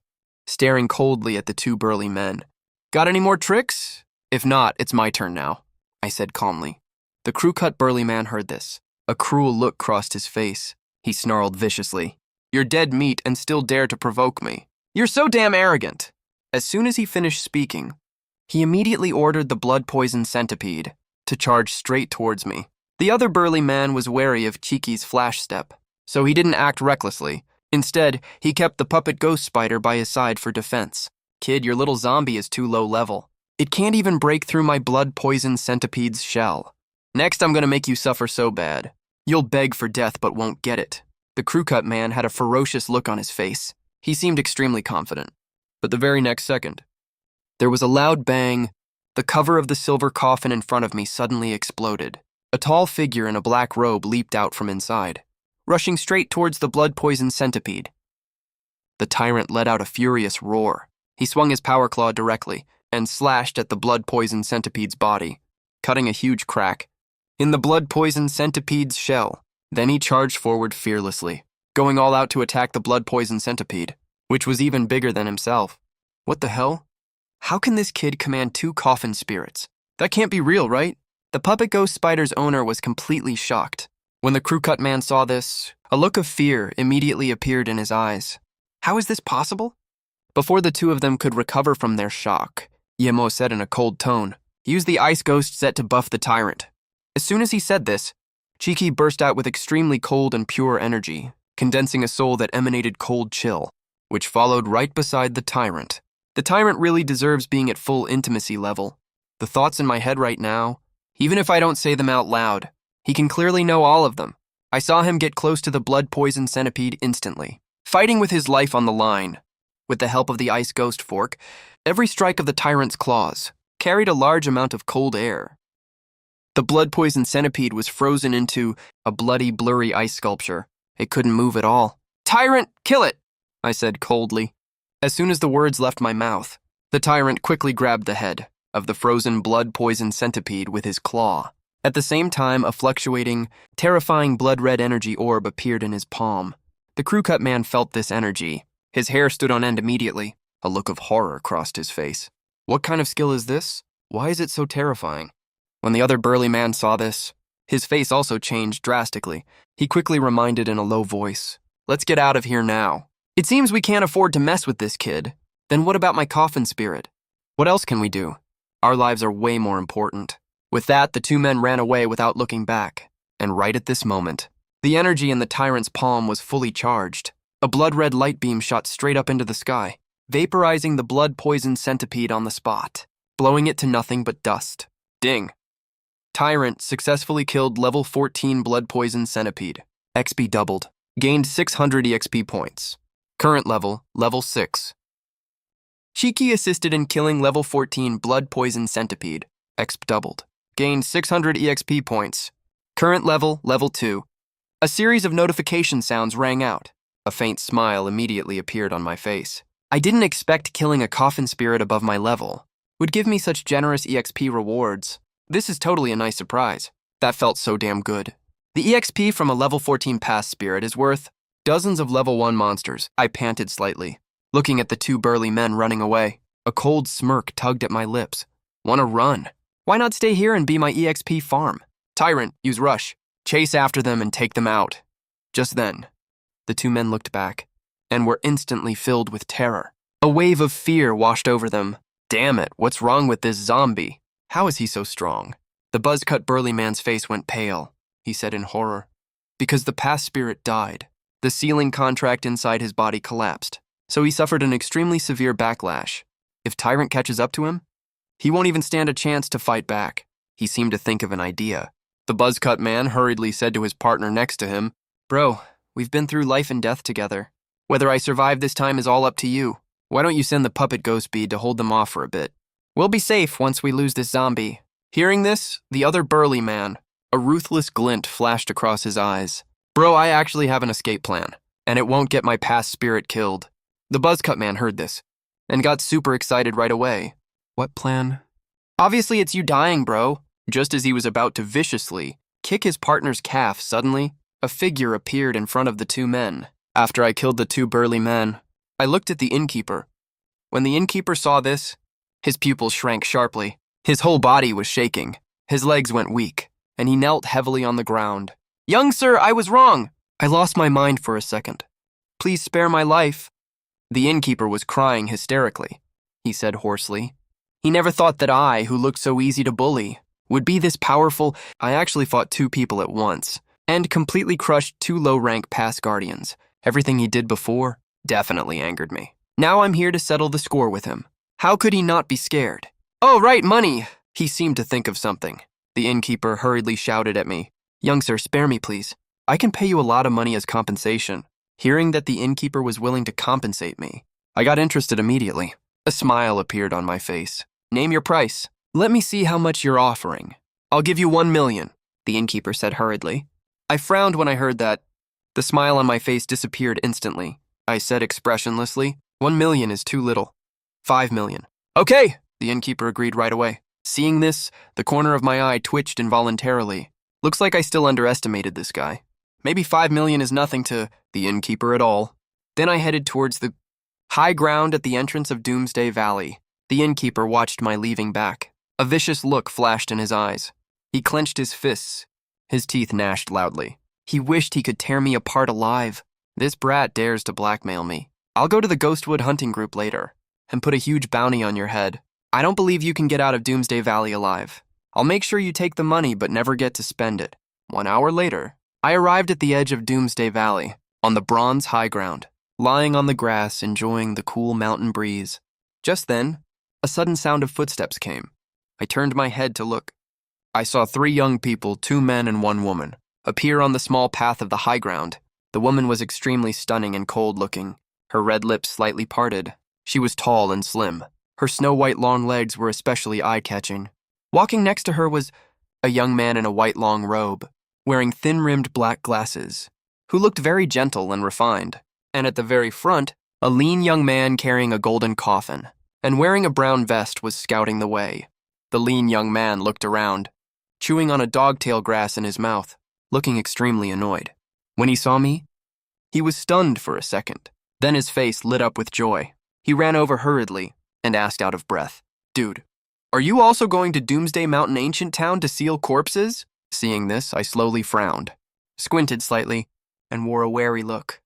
staring coldly at the two burly men. Got any more tricks? If not, it's my turn now, I said calmly. The crew-cut burly man heard this. A cruel look crossed his face. He snarled viciously. You're dead meat and still dare to provoke me. You're so damn arrogant. As soon as he finished speaking, he immediately ordered the blood-poisoned centipede to charge straight towards me. The other burly man was wary of Cheeky's flash step, so he didn't act recklessly. Instead, he kept the puppet ghost spider by his side for defense. Kid, your little zombie is too low level. It can't even break through my blood-poisoned centipede's shell. Next, I'm gonna make you suffer so bad. You'll beg for death but won't get it. The crew-cut man had a ferocious look on his face. He seemed extremely confident. But the very next second, there was a loud bang. The cover of the silver coffin in front of me suddenly exploded. A tall figure in a black robe leaped out from inside, rushing straight towards the blood-poisoned centipede. The tyrant let out a furious roar. He swung his power claw directly and slashed at the blood-poisoned centipede's body, cutting a huge crack in the blood-poisoned centipede's shell. Then he charged forward fearlessly, going all out to attack the blood-poisoned centipede, which was even bigger than himself. What the hell? How can this kid command two coffin spirits? That can't be real, right? The puppet ghost spider's owner was completely shocked. When the crew-cut man saw this, a look of fear immediately appeared in his eyes. How is this possible? Before the two of them could recover from their shock, Yemo said in a cold tone, use the ice ghost set to buff the tyrant. As soon as he said this, Cheeky burst out with extremely cold and pure energy, condensing a soul that emanated cold chill, which followed right beside the tyrant. The tyrant really deserves being at full intimacy level. The thoughts in my head right now, even if I don't say them out loud, he can clearly know all of them. I saw him get close to the blood-poisoned centipede instantly, fighting with his life on the line. With the help of the ice ghost fork, every strike of the tyrant's claws carried a large amount of cold air. The blood-poisoned centipede was frozen into a bloody, blurry ice sculpture. It couldn't move at all. Tyrant, kill it, I said coldly. As soon as the words left my mouth, the tyrant quickly grabbed the head of the frozen blood-poisoned centipede with his claw. At the same time, a fluctuating, terrifying blood-red energy orb appeared in his palm. The crew-cut man felt this energy. His hair stood on end immediately. A look of horror crossed his face. What kind of skill is this? Why is it so terrifying? When the other burly man saw this, his face also changed drastically. He quickly reminded in a low voice, let's get out of here now. It seems we can't afford to mess with this kid. Then what about my coffin spirit? What else can we do? Our lives are way more important. With that, the two men ran away without looking back. And right at this moment, the energy in the tyrant's palm was fully charged. A blood-red light beam shot straight up into the sky, vaporizing the blood-poisoned centipede on the spot, blowing it to nothing but dust. Ding. Tyrant successfully killed level 14 blood-poisoned centipede. XP doubled. Gained 600 EXP points. Current level, level 6. Cheeky assisted in killing level 14 blood-poisoned centipede. XP doubled. Gained 600 EXP points. Current level, level 2. A series of notification sounds rang out. A faint smile immediately appeared on my face. I didn't expect killing a coffin spirit above my level would give me such generous EXP rewards. This is totally a nice surprise. That felt so damn good. The EXP from a level 14 past spirit is worth dozens of level 1 monsters. I panted slightly, looking at the two burly men running away. A cold smirk tugged at my lips. Wanna run? Why not stay here and be my EXP farm? Tyrant, use rush. Chase after them and take them out. Just then, the two men looked back and were instantly filled with terror. A wave of fear washed over them. Damn it, what's wrong with this zombie? How is he so strong? The buzz-cut burly man's face went pale, he said in horror. Because the past spirit died. The sealing contract inside his body collapsed, so he suffered an extremely severe backlash. If Tyrant catches up to him, he won't even stand a chance to fight back. He seemed to think of an idea. The buzz-cut man hurriedly said to his partner next to him, Bro, we've been through life and death together. Whether I survive this time is all up to you. Why don't you send the puppet ghost bead to hold them off for a bit? We'll be safe once we lose this zombie. Hearing this, the other burly man, a ruthless glint flashed across his eyes. Bro, I actually have an escape plan, and it won't get my past spirit killed. The buzzcut man heard this, and got super excited right away. What plan? Obviously it's you dying, bro. Just as he was about to viciously kick his partner's calf, suddenly, a figure appeared in front of the two men. After I killed the two burly men, I looked at the innkeeper. When the innkeeper saw this, his pupils shrank sharply. His whole body was shaking. His legs went weak, and he knelt heavily on the ground. Young sir, I was wrong. I lost my mind for a second. Please spare my life. The innkeeper was crying hysterically, he said hoarsely. He never thought that I, who looked so easy to bully, would be this powerful. I actually fought two people at once, and completely crushed two low-rank past guardians. Everything he did before definitely angered me. Now I'm here to settle the score with him. How could he not be scared? Oh, right, money! He seemed to think of something. The innkeeper hurriedly shouted at me. Young sir, spare me, please. I can pay you a lot of money as compensation. Hearing that the innkeeper was willing to compensate me, I got interested immediately. A smile appeared on my face. Name your price. Let me see how much you're offering. I'll give you 1 million, the innkeeper said hurriedly. I frowned when I heard that. The smile on my face disappeared instantly. I said expressionlessly, 1 million is too little. 5 million. Okay, the innkeeper agreed right away. Seeing this, the corner of my eye twitched involuntarily. Looks like I still underestimated this guy. Maybe 5 million is nothing to the innkeeper at all. Then I headed towards the high ground at the entrance of Doomsday Valley. The innkeeper watched my leaving back. A vicious look flashed in his eyes. He clenched his fists. His teeth gnashed loudly. He wished he could tear me apart alive. This brat dares to blackmail me. I'll go to the Ghostwood hunting group later and put a huge bounty on your head. I don't believe you can get out of Doomsday Valley alive. I'll make sure you take the money but never get to spend it. 1 hour later, I arrived at the edge of Doomsday Valley, on the bronze high ground, lying on the grass enjoying the cool mountain breeze. Just then, a sudden sound of footsteps came. I turned my head to look. I saw 3 young people, 2 men and 1 woman, appear on the small path of the high ground. The woman was extremely stunning and cold-looking, her red lips slightly parted. She was tall and slim. Her snow-white long legs were especially eye-catching. Walking next to her was a young man in a white long robe, wearing thin-rimmed black glasses, who looked very gentle and refined. And at the very front, a lean young man carrying a golden coffin and wearing a brown vest was scouting the way. The lean young man looked around, chewing on a dogtail grass in his mouth, looking extremely annoyed. When he saw me, he was stunned for a second. Then his face lit up with joy. He ran over hurriedly and asked out of breath, Dude, are you also going to Doomsday Mountain Ancient Town to seal corpses? Seeing this, I slowly frowned, squinted slightly, and wore a wary look.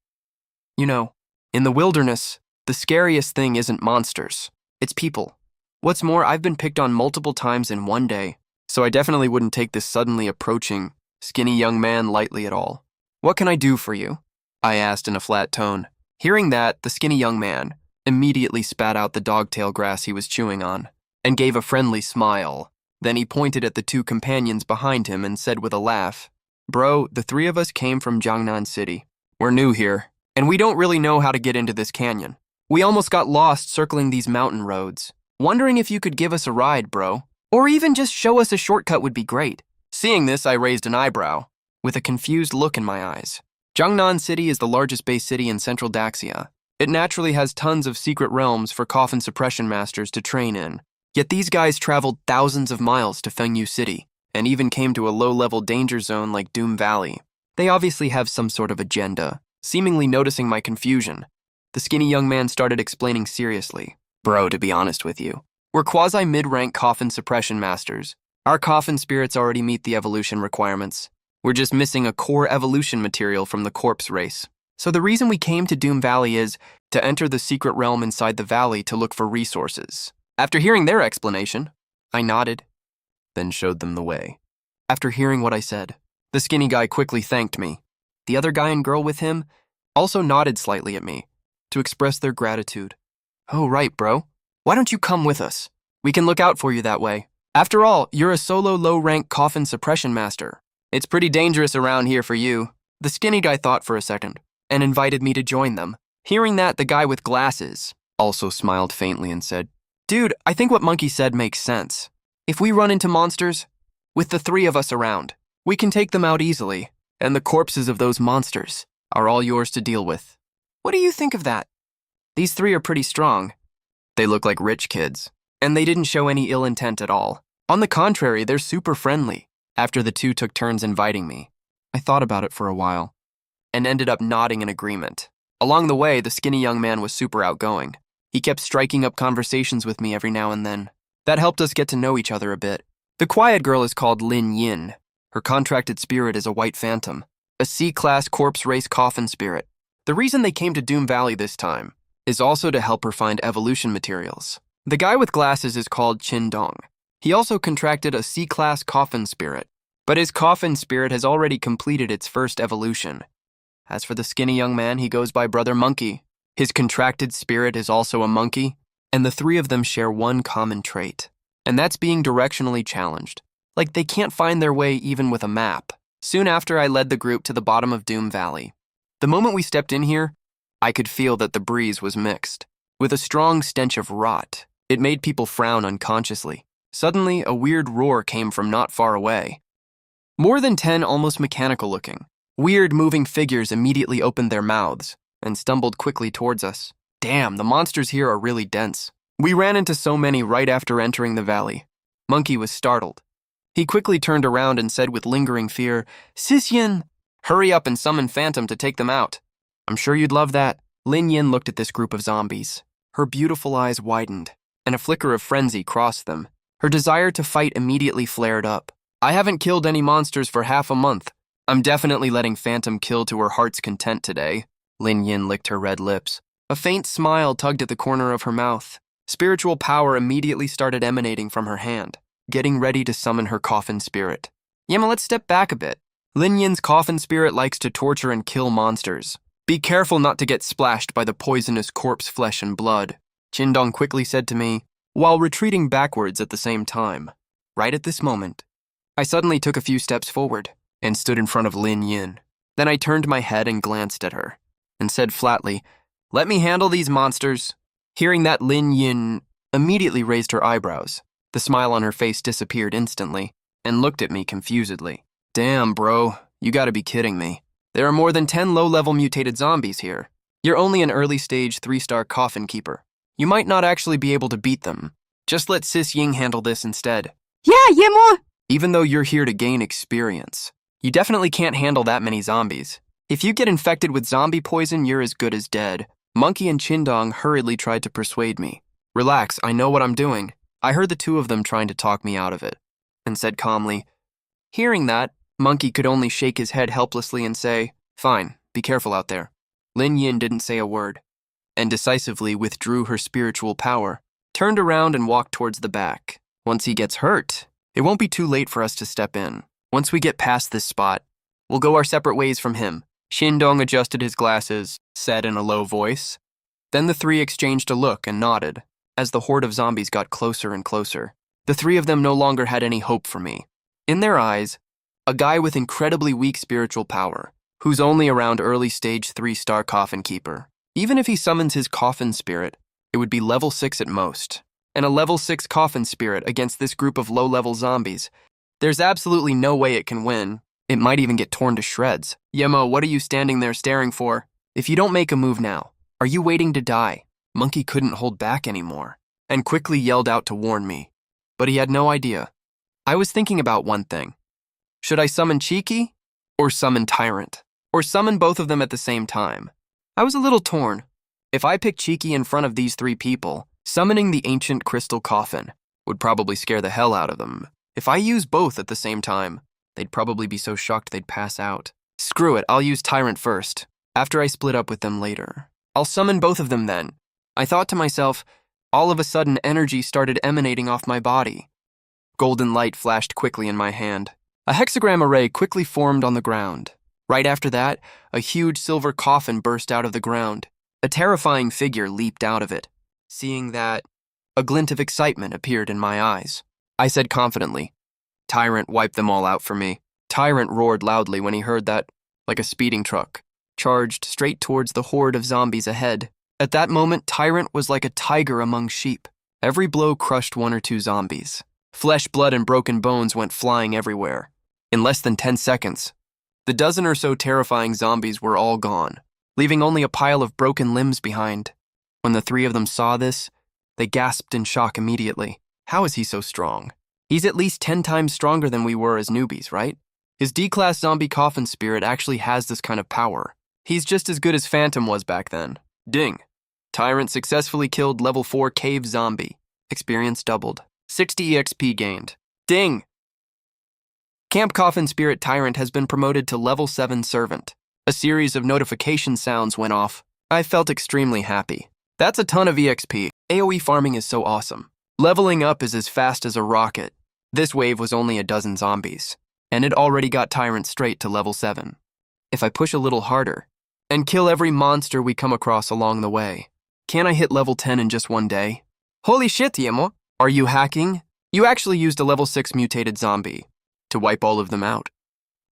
You know, in the wilderness, the scariest thing isn't monsters. It's people. What's more, I've been picked on multiple times in one day, so I definitely wouldn't take this suddenly approaching, skinny young man lightly at all. What can I do for you? I asked in a flat tone. Hearing that, the skinny young man immediately spat out the dogtail grass he was chewing on and gave a friendly smile. Then he pointed at the 2 companions behind him and said with a laugh, Bro, the 3 of us came from Jiangnan City. We're new here, and we don't really know how to get into this canyon. We almost got lost circling these mountain roads. Wondering if you could give us a ride, bro. Or even just show us a shortcut would be great. Seeing this, I raised an eyebrow, with a confused look in my eyes. Jiangnan City is the largest base city in central Daxia. It naturally has tons of secret realms for coffin suppression masters to train in. Yet these guys traveled thousands of miles to Fengyu City, and even came to a low-level danger zone like Doom Valley. They obviously have some sort of agenda. Seemingly noticing my confusion, the skinny young man started explaining seriously. Bro, to be honest with you, we're quasi-mid-rank coffin suppression masters. Our coffin spirits already meet the evolution requirements. We're just missing a core evolution material from the corpse race. So the reason we came to Doom Valley is to enter the secret realm inside the valley to look for resources. After hearing their explanation, I nodded, then showed them the way. After hearing what I said, the skinny guy quickly thanked me. The other guy and girl with him also nodded slightly at me to express their gratitude. Oh, right, bro. Why don't you come with us? We can look out for you that way. After all, you're a solo low-rank coffin suppression master. It's pretty dangerous around here for you. The skinny guy thought for a second and invited me to join them. Hearing that, the guy with glasses also smiled faintly and said, Dude, I think what Monkey said makes sense. If we run into monsters, with the three of us around, we can take them out easily, and the corpses of those monsters are all yours to deal with. What do you think of that? These three are pretty strong. They look like rich kids, and they didn't show any ill intent at all. On the contrary, they're super friendly. After the two took turns inviting me, I thought about it for a while, and ended up nodding in agreement. Along the way, the skinny young man was super outgoing. He kept striking up conversations with me every now and then. That helped us get to know each other a bit. The quiet girl is called Lin Yin. Her contracted spirit is a white phantom, a C-class corpse race coffin spirit. The reason they came to Doom Valley this time is also to help her find evolution materials. The guy with glasses is called Chen. He also contracted a C-class coffin spirit, but his coffin spirit has already completed its first evolution. As for the skinny young man, he goes by Brother Monkey. His contracted spirit is also a monkey, and the three of them share one common trait, and that's being directionally challenged. Like they can't find their way even with a map. Soon after, I led the group to the bottom of Doom Valley. The moment we stepped in here, I could feel that the breeze was mixed with a strong stench of rot. It made people frown unconsciously. Suddenly, a weird roar came from not far away. More than 10 almost mechanical-looking, weird moving figures immediately opened their mouths and stumbled quickly towards us. Damn, the monsters here are really dense. We ran into so many right after entering the valley. Monkey was startled. He quickly turned around and said with lingering fear, Sisyin, hurry up and summon Phantom to take them out. I'm sure you'd love that. Lin Yin looked at this group of zombies. Her beautiful eyes widened, and a flicker of frenzy crossed them. Her desire to fight immediately flared up. I haven't killed any monsters for half a month. I'm definitely letting Phantom kill to her heart's content today. Lin Yin licked her red lips. A faint smile tugged at the corner of her mouth. Spiritual power immediately started emanating from her hand, getting ready to summon her coffin spirit. Yema, let's step back a bit. Lin Yin's coffin spirit likes to torture and kill monsters. Be careful not to get splashed by the poisonous corpse flesh and blood, Qindong quickly said to me, while retreating backwards at the same time. Right at this moment, I suddenly took a few steps forward and stood in front of Lin Yin. Then I turned my head and glanced at her, and said flatly, Let me handle these monsters. Hearing that, Lin Yin immediately raised her eyebrows. The smile on her face disappeared instantly, and looked at me confusedly. Damn, bro, you gotta be kidding me. There are more than 10 low-level mutated zombies here. You're only an early-stage 3-star coffin keeper. You might not actually be able to beat them. Just let Sis Ying handle this instead. Yeah, Yemo! Even though you're here to gain experience, you definitely can't handle that many zombies. If you get infected with zombie poison, you're as good as dead. Monkey and Qindong hurriedly tried to persuade me. Relax, I know what I'm doing. I heard the two of them trying to talk me out of it, and said calmly. Hearing that, Monkey could only shake his head helplessly and say, Fine, be careful out there. Lin Yin didn't say a word, and decisively withdrew her spiritual power, turned around and walked towards the back. Once he gets hurt, it won't be too late for us to step in. Once we get past this spot, we'll go our separate ways from him. Qindong adjusted his glasses, said in a low voice. Then the three exchanged a look and nodded. As the horde of zombies got closer and closer, the three of them no longer had any hope for me. In their eyes, a guy with incredibly weak spiritual power, who's only around early-stage 3-star coffin keeper. Even if he summons his coffin spirit, it would be level 6 at most. And a level 6 coffin spirit against this group of low-level zombies. There's absolutely no way it can win. It might even get torn to shreds. Yemo, what are you standing there staring for? If you don't make a move now, are you waiting to die? Monkey couldn't hold back anymore, and quickly yelled out to warn me. But he had no idea. I was thinking about one thing. Should I summon Cheeky, or summon Tyrant, or summon both of them at the same time? I was a little torn. If I pick Cheeky in front of these three people, summoning the ancient crystal coffin would probably scare the hell out of them. If I use both at the same time, They'd probably be so shocked they'd pass out. Screw it, I'll use Tyrant first. After I split up with them later. I'll summon both of them then. I thought to myself, all of a sudden energy started emanating off my body. Golden light flashed quickly in my hand. A hexagram array quickly formed on the ground. Right after that, a huge silver coffin burst out of the ground. A terrifying figure leaped out of it. Seeing that, a glint of excitement appeared in my eyes. I said confidently, "Tyrant, wipe them all out for me." Tyrant roared loudly when he heard that, like a speeding truck, charged straight towards the horde of zombies ahead. At that moment, Tyrant was like a tiger among sheep. Every blow crushed one or two zombies. Flesh, blood, and broken bones went flying everywhere. In less than 10 seconds, the dozen or so terrifying zombies were all gone, leaving only a pile of broken limbs behind. When the three of them saw this, they gasped in shock immediately. How is he so strong? He's at least 10 times stronger than we were as newbies, right? His D-class zombie coffin spirit actually has this kind of power. He's just as good as Phantom was back then. Ding. Tyrant successfully killed level 4 cave zombie. Experience doubled. 60 EXP gained. Ding! Camp Coffin Spirit Tyrant has been promoted to level 7 Servant. A series of notification sounds went off. I felt extremely happy. That's a ton of EXP. AoE farming is so awesome. Leveling up is as fast as a rocket. This wave was only a dozen zombies, and it already got Tyrant straight to level 7. If I push a little harder, and kill every monster we come across along the way, can I hit level 10 in just one day? Holy shit, Yemo! Are you hacking? You actually used a level 6 mutated zombie to wipe all of them out,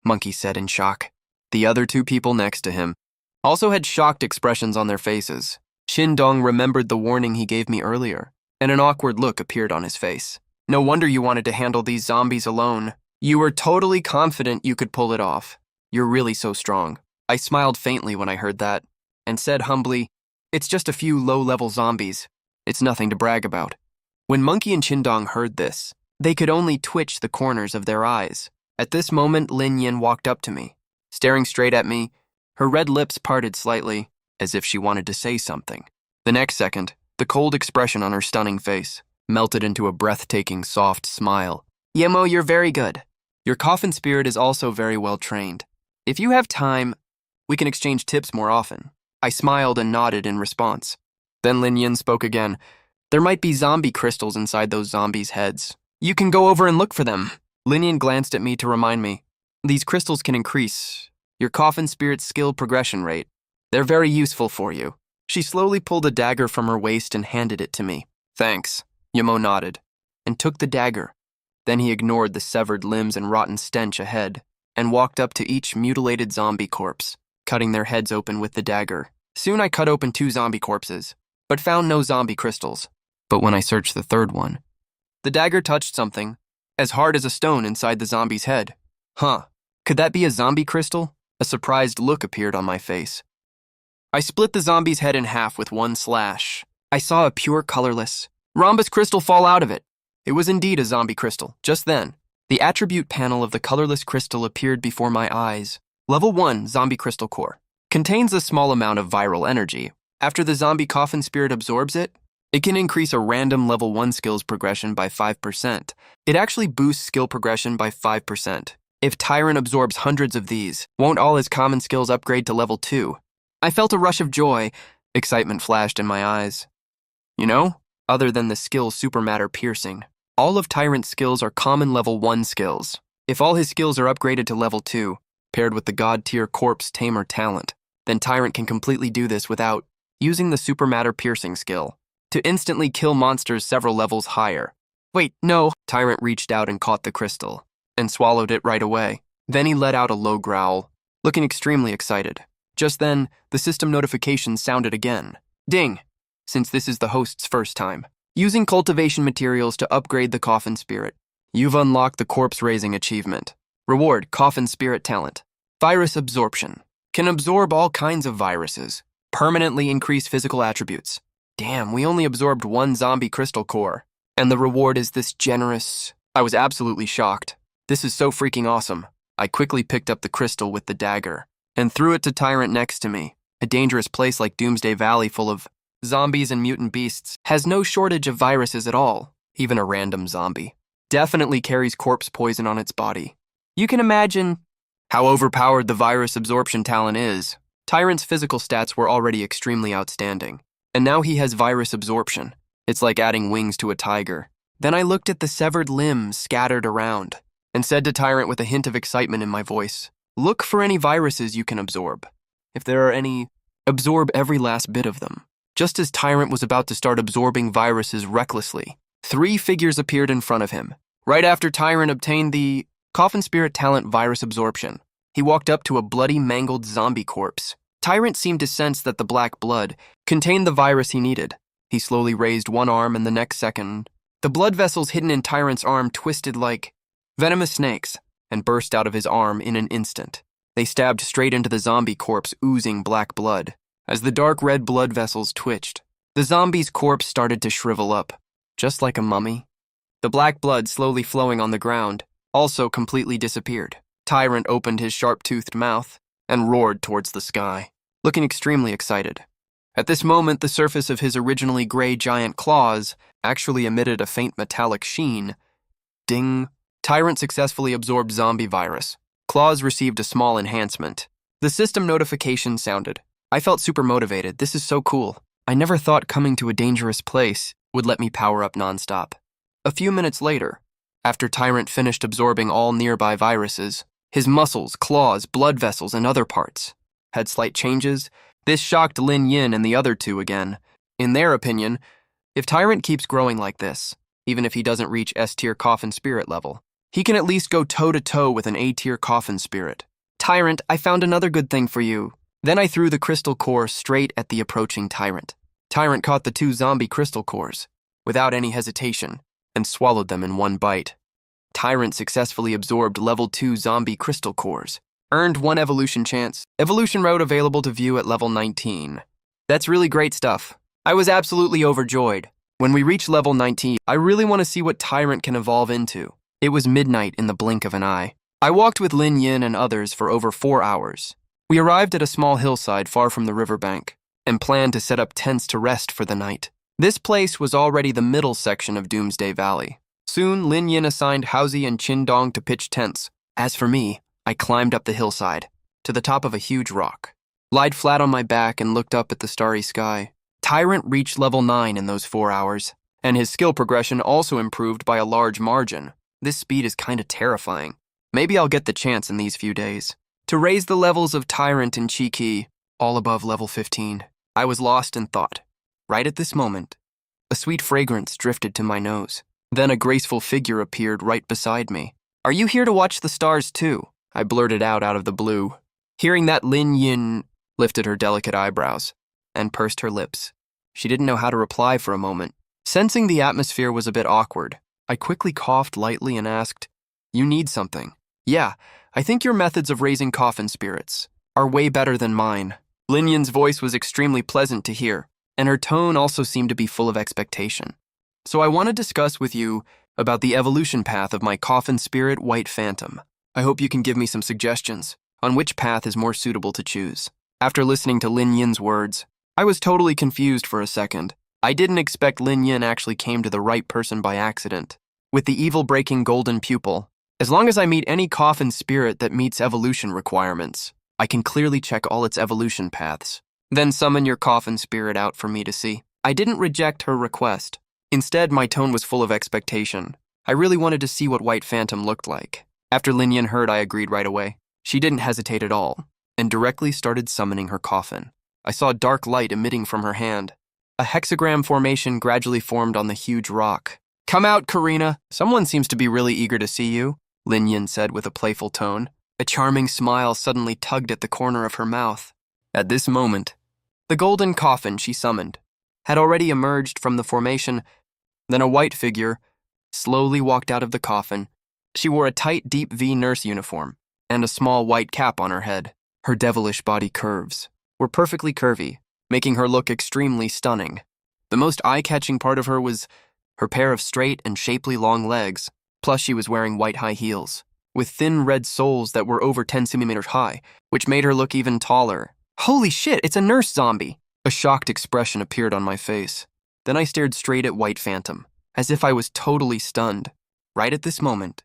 Monkey said in shock. The other two people next to him also had shocked expressions on their faces. Shindong remembered the warning he gave me earlier, and an awkward look appeared on his face. No wonder you wanted to handle these zombies alone. You were totally confident you could pull it off. You're really so strong. I smiled faintly when I heard that, and said humbly, "It's just a few low-level zombies. It's nothing to brag about." When Monkey and Shindong heard this, they could only twitch the corners of their eyes. At this moment, Lin Yin walked up to me. Staring straight at me, her red lips parted slightly, as if she wanted to say something. The next second, the cold expression on her stunning face melted into a breathtaking, soft smile. "Yemo, you're very good. Your coffin spirit is also very well trained. If you have time, we can exchange tips more often." I smiled and nodded in response. Then Lin Yin spoke again. "There might be zombie crystals inside those zombies' heads. You can go over and look for them." Lin Yin glanced at me to remind me. "These crystals can increase your coffin spirit's skill progression rate. They're very useful for you." She slowly pulled a dagger from her waist and handed it to me. "Thanks," Yemo nodded, and took the dagger. Then he ignored the severed limbs and rotten stench ahead, and walked up to each mutilated zombie corpse, cutting their heads open with the dagger. Soon I cut open 2 zombie corpses, but found no zombie crystals. But when I searched the third one, the dagger touched something as hard as a stone inside the zombie's head. Huh, could that be a zombie crystal? A surprised look appeared on my face. I split the zombie's head in half with one slash. I saw a pure colorless rhombus crystal fall out of it. It was indeed a zombie crystal. Just then, the attribute panel of the colorless crystal appeared before my eyes. Level 1 Zombie Crystal Core. Contains a small amount of viral energy. After the zombie coffin spirit absorbs it, it can increase a random level 1 skills progression by 5%. It actually boosts skill progression by 5%. If Tyrant absorbs hundreds of these, won't all his common skills upgrade to level 2? I felt a rush of joy. Excitement flashed in my eyes. You know, other than the skill Supermatter Piercing, all of Tyrant's skills are common level 1 skills. If all his skills are upgraded to level 2, paired with the God-tier Corpse Tamer talent, then Tyrant can completely do this without using the Supermatter Piercing skill to instantly kill monsters several levels higher. Wait, no. Tyrant reached out and caught the crystal, and swallowed it right away. Then he let out a low growl, looking extremely excited. Just then, the system notification sounded again. Ding! Since this is the host's first time. Using cultivation materials to upgrade the coffin spirit. You've unlocked the corpse raising achievement. Reward, coffin spirit talent. Virus absorption. Can absorb all kinds of viruses. Permanently increase physical attributes. Damn, we only absorbed 1 zombie crystal core. And the reward is this generous. I was absolutely shocked. This is so freaking awesome. I quickly picked up the crystal with the dagger and threw it to Tyrant next to me. A dangerous place like Doomsday Valley full of zombies and mutant beasts has no shortage of viruses at all. Even a random zombie definitely carries corpse poison on its body. You can imagine how overpowered the virus absorption talent is. Tyrant's physical stats were already extremely outstanding, and now he has virus absorption. It's like adding wings to a tiger. Then I looked at the severed limbs scattered around and said to Tyrant with a hint of excitement in my voice, "Look for any viruses you can absorb. If there are any, absorb every last bit of them." Just as Tyrant was about to start absorbing viruses recklessly, 3 figures appeared in front of him. Right after Tyrant obtained the coffin spirit talent virus absorption, he walked up to a bloody, mangled zombie corpse. Tyrant seemed to sense that the black blood contained the virus he needed. He slowly raised one arm, and the next second, the blood vessels hidden in Tyrant's arm twisted like venomous snakes and burst out of his arm in an instant. They stabbed straight into the zombie corpse, oozing black blood. As the dark red blood vessels twitched, the zombie's corpse started to shrivel up, just like a mummy. The black blood slowly flowing on the ground also completely disappeared. Tyrant opened his sharp-toothed mouth and roared towards the sky, looking extremely excited. At this moment, the surface of his originally gray giant claws actually emitted a faint metallic sheen. Ding! Tyrant successfully absorbed zombie virus. Claws received a small enhancement. The system notification sounded. I felt super motivated. This is so cool. I never thought coming to a dangerous place would let me power up nonstop. A few minutes later, after Tyrant finished absorbing all nearby viruses, his muscles, claws, blood vessels, and other parts had slight changes. This shocked Lin Yin and the other 2 again. In their opinion, if Tyrant keeps growing like this, even if he doesn't reach S-tier coffin spirit level, he can at least go toe-to-toe with an A-tier coffin spirit. "Tyrant, I found another good thing for you." Then I threw the crystal core straight at the approaching Tyrant. Tyrant caught the 2 zombie crystal cores without any hesitation and swallowed them in one bite. Tyrant successfully absorbed level 2 zombie crystal cores, earned 1 evolution chance. Evolution road available to view at level 19. That's really great stuff. I was absolutely overjoyed. When we reach level 19, I really want to see what Tyrant can evolve into. It was midnight in the blink of an eye. I walked with Lin Yin and others for over 4 hours. We arrived at a small hillside far from the riverbank and planned to set up tents to rest for the night. This place was already the middle section of Doomsday Valley. Soon, Lin Yin assigned Haozi and Qin Dong to pitch tents. As for me, I climbed up the hillside to the top of a huge rock, lied flat on my back, and looked up at the starry sky. Tyrant reached level 9 in those 4 hours, and his skill progression also improved by a large margin. This speed is kinda terrifying. Maybe I'll get the chance in these few days to raise the levels of Tyrant and Chi-Ki all above level 15. I was lost in thought. Right at this moment, a sweet fragrance drifted to my nose. Then a graceful figure appeared right beside me. "Are you here to watch the stars too?" I blurted out of the blue. Hearing that, Lin Yin lifted her delicate eyebrows and pursed her lips. She didn't know how to reply for a moment. Sensing the atmosphere was a bit awkward, I quickly coughed lightly and asked, "You need something?" "Yeah, I think your methods of raising coffin spirits are way better than mine." Lin Yin's voice was extremely pleasant to hear, and her tone also seemed to be full of expectation. "So I want to discuss with you about the evolution path of my coffin spirit, White Phantom. I hope you can give me some suggestions on which path is more suitable to choose." After listening to Lin Yin's words, I was totally confused for a second. I didn't expect Lin Yin actually came to the right person by accident. With the evil-breaking golden pupil, as long as I meet any coffin spirit that meets evolution requirements, I can clearly check all its evolution paths. Then summon your coffin spirit out for me to see. I didn't reject her request. Instead, my tone was full of expectation. I really wanted to see what White Phantom looked like. After Lin Yin heard, I agreed right away. She didn't hesitate at all, and directly started summoning her coffin. I saw dark light emitting from her hand. A hexagram formation gradually formed on the huge rock. "Come out, Karina. Someone seems to be really eager to see you," Lin Yin said with a playful tone. A charming smile suddenly tugged at the corner of her mouth. At this moment, the golden coffin she summoned had already emerged from the formation. Then a white figure slowly walked out of the coffin. She wore a tight, deep V nurse uniform and a small white cap on her head. Her devilish body curves were perfectly curvy, making her look extremely stunning. The most eye-catching part of her was her pair of straight and shapely long legs, plus she was wearing white high heels, with thin red soles that were over 10 centimeters high, which made her look even taller. "Holy shit, it's a nurse zombie!" A shocked expression appeared on my face. Then I stared straight at White Phantom, as if I was totally stunned. Right at this moment,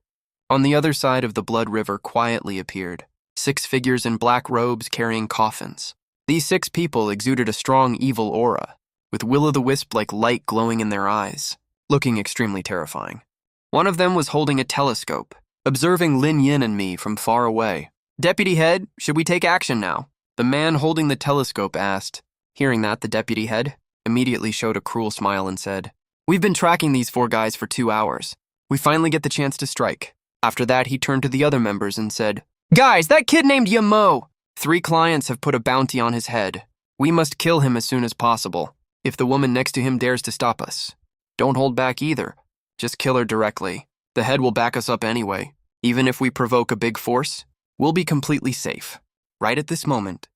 On the other side of the blood river quietly appeared 6 figures in black robes carrying coffins. These 6 people exuded a strong evil aura, with will-o'-the-wisp-like light glowing in their eyes, looking extremely terrifying. One of them was holding a telescope, observing Lin Yin and me from far away. "Deputy Head, should we take action now?" The man holding the telescope asked. Hearing that, the deputy head immediately showed a cruel smile and said, "We've been tracking these 4 guys for 2 hours. We finally get the chance to strike." After that, he turned to the other members and said, "Guys, that kid named Yamo! 3 clients have put a bounty on his head. We must kill him as soon as possible, if the woman next to him dares to stop us. Don't hold back either. Just kill her directly. The head will back us up anyway. Even if we provoke a big force, we'll be completely safe." Right at this moment,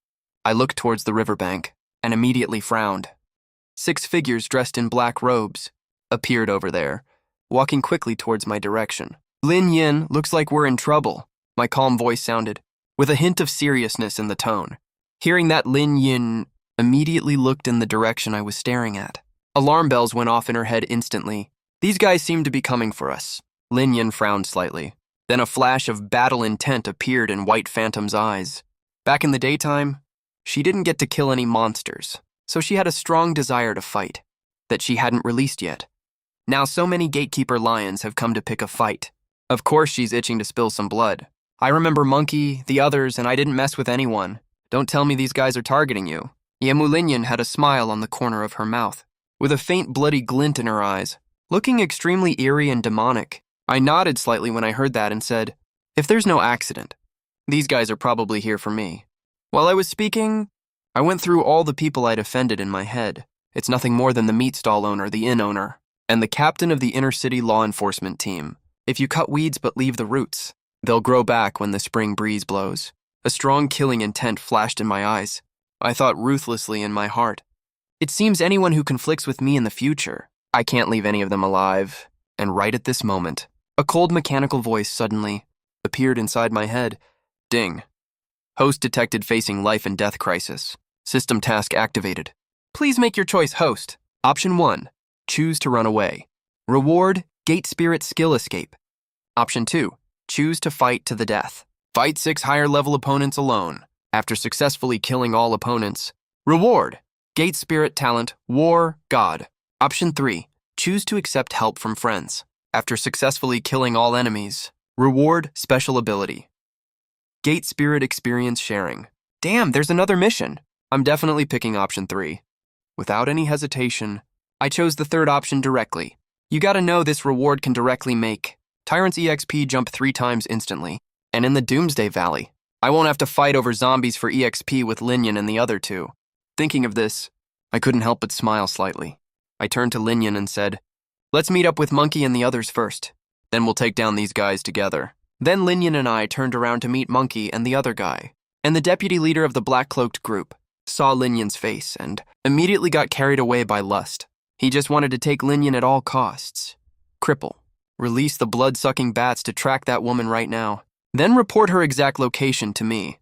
I looked towards the riverbank and immediately frowned. 6 figures dressed in black robes appeared over there, walking quickly towards my direction. "Lin Yin, looks like we're in trouble," my calm voice sounded, with a hint of seriousness in the tone. Hearing that, Lin Yin immediately looked in the direction I was staring at. Alarm bells went off in her head instantly. "These guys seem to be coming for us." Lin Yin frowned slightly. Then a flash of battle intent appeared in White Phantom's eyes. Back in the daytime, she didn't get to kill any monsters, so she had a strong desire to fight that she hadn't released yet. Now so many gatekeeper lions have come to pick a fight. Of course she's itching to spill some blood. I remember Monkey, the others, and I didn't mess with anyone. Don't tell me these guys are targeting you. Yamulinyan had a smile on the corner of her mouth, with a faint bloody glint in her eyes, looking extremely eerie and demonic. I nodded slightly when I heard that and said, "If there's no accident, these guys are probably here for me." While I was speaking, I went through all the people I'd offended in my head. It's nothing more than the meat stall owner, the inn owner, and the captain of the inner city law enforcement team. If you cut weeds but leave the roots, they'll grow back when the spring breeze blows. A strong killing intent flashed in my eyes. I thought ruthlessly in my heart, it seems anyone who conflicts with me in the future, I can't leave any of them alive. And right at this moment, a cold mechanical voice suddenly appeared inside my head. Ding. Host detected facing life and death crisis. System task activated. Please make your choice, host. Option 1, choose to run away. Reward, Gate Spirit skill escape. Option 2, choose to fight to the death. Fight 6 higher level opponents alone. After successfully killing all opponents. Reward, Gate Spirit talent, War, God. Option 3, choose to accept help from friends. After successfully killing all enemies. Reward, special ability. Gate Spirit experience sharing. Damn, there's another mission. I'm definitely picking option 3. Without any hesitation, I chose the third option directly. You gotta know this reward can directly make Tyrant's EXP jump 3 times instantly, and in the Doomsday Valley. I won't have to fight over zombies for EXP with Linyan and the other 2. Thinking of this, I couldn't help but smile slightly. I turned to Linyan and said, "Let's meet up with Monkey and the others first. Then we'll take down these guys together." Then Linyan and I turned around to meet Monkey and the other guy, and the deputy leader of the black-cloaked group saw Linyan's face and immediately got carried away by lust. He just wanted to take Linyan at all costs. Cripple. Release the blood-sucking bats to track that woman right now. Then report her exact location to me.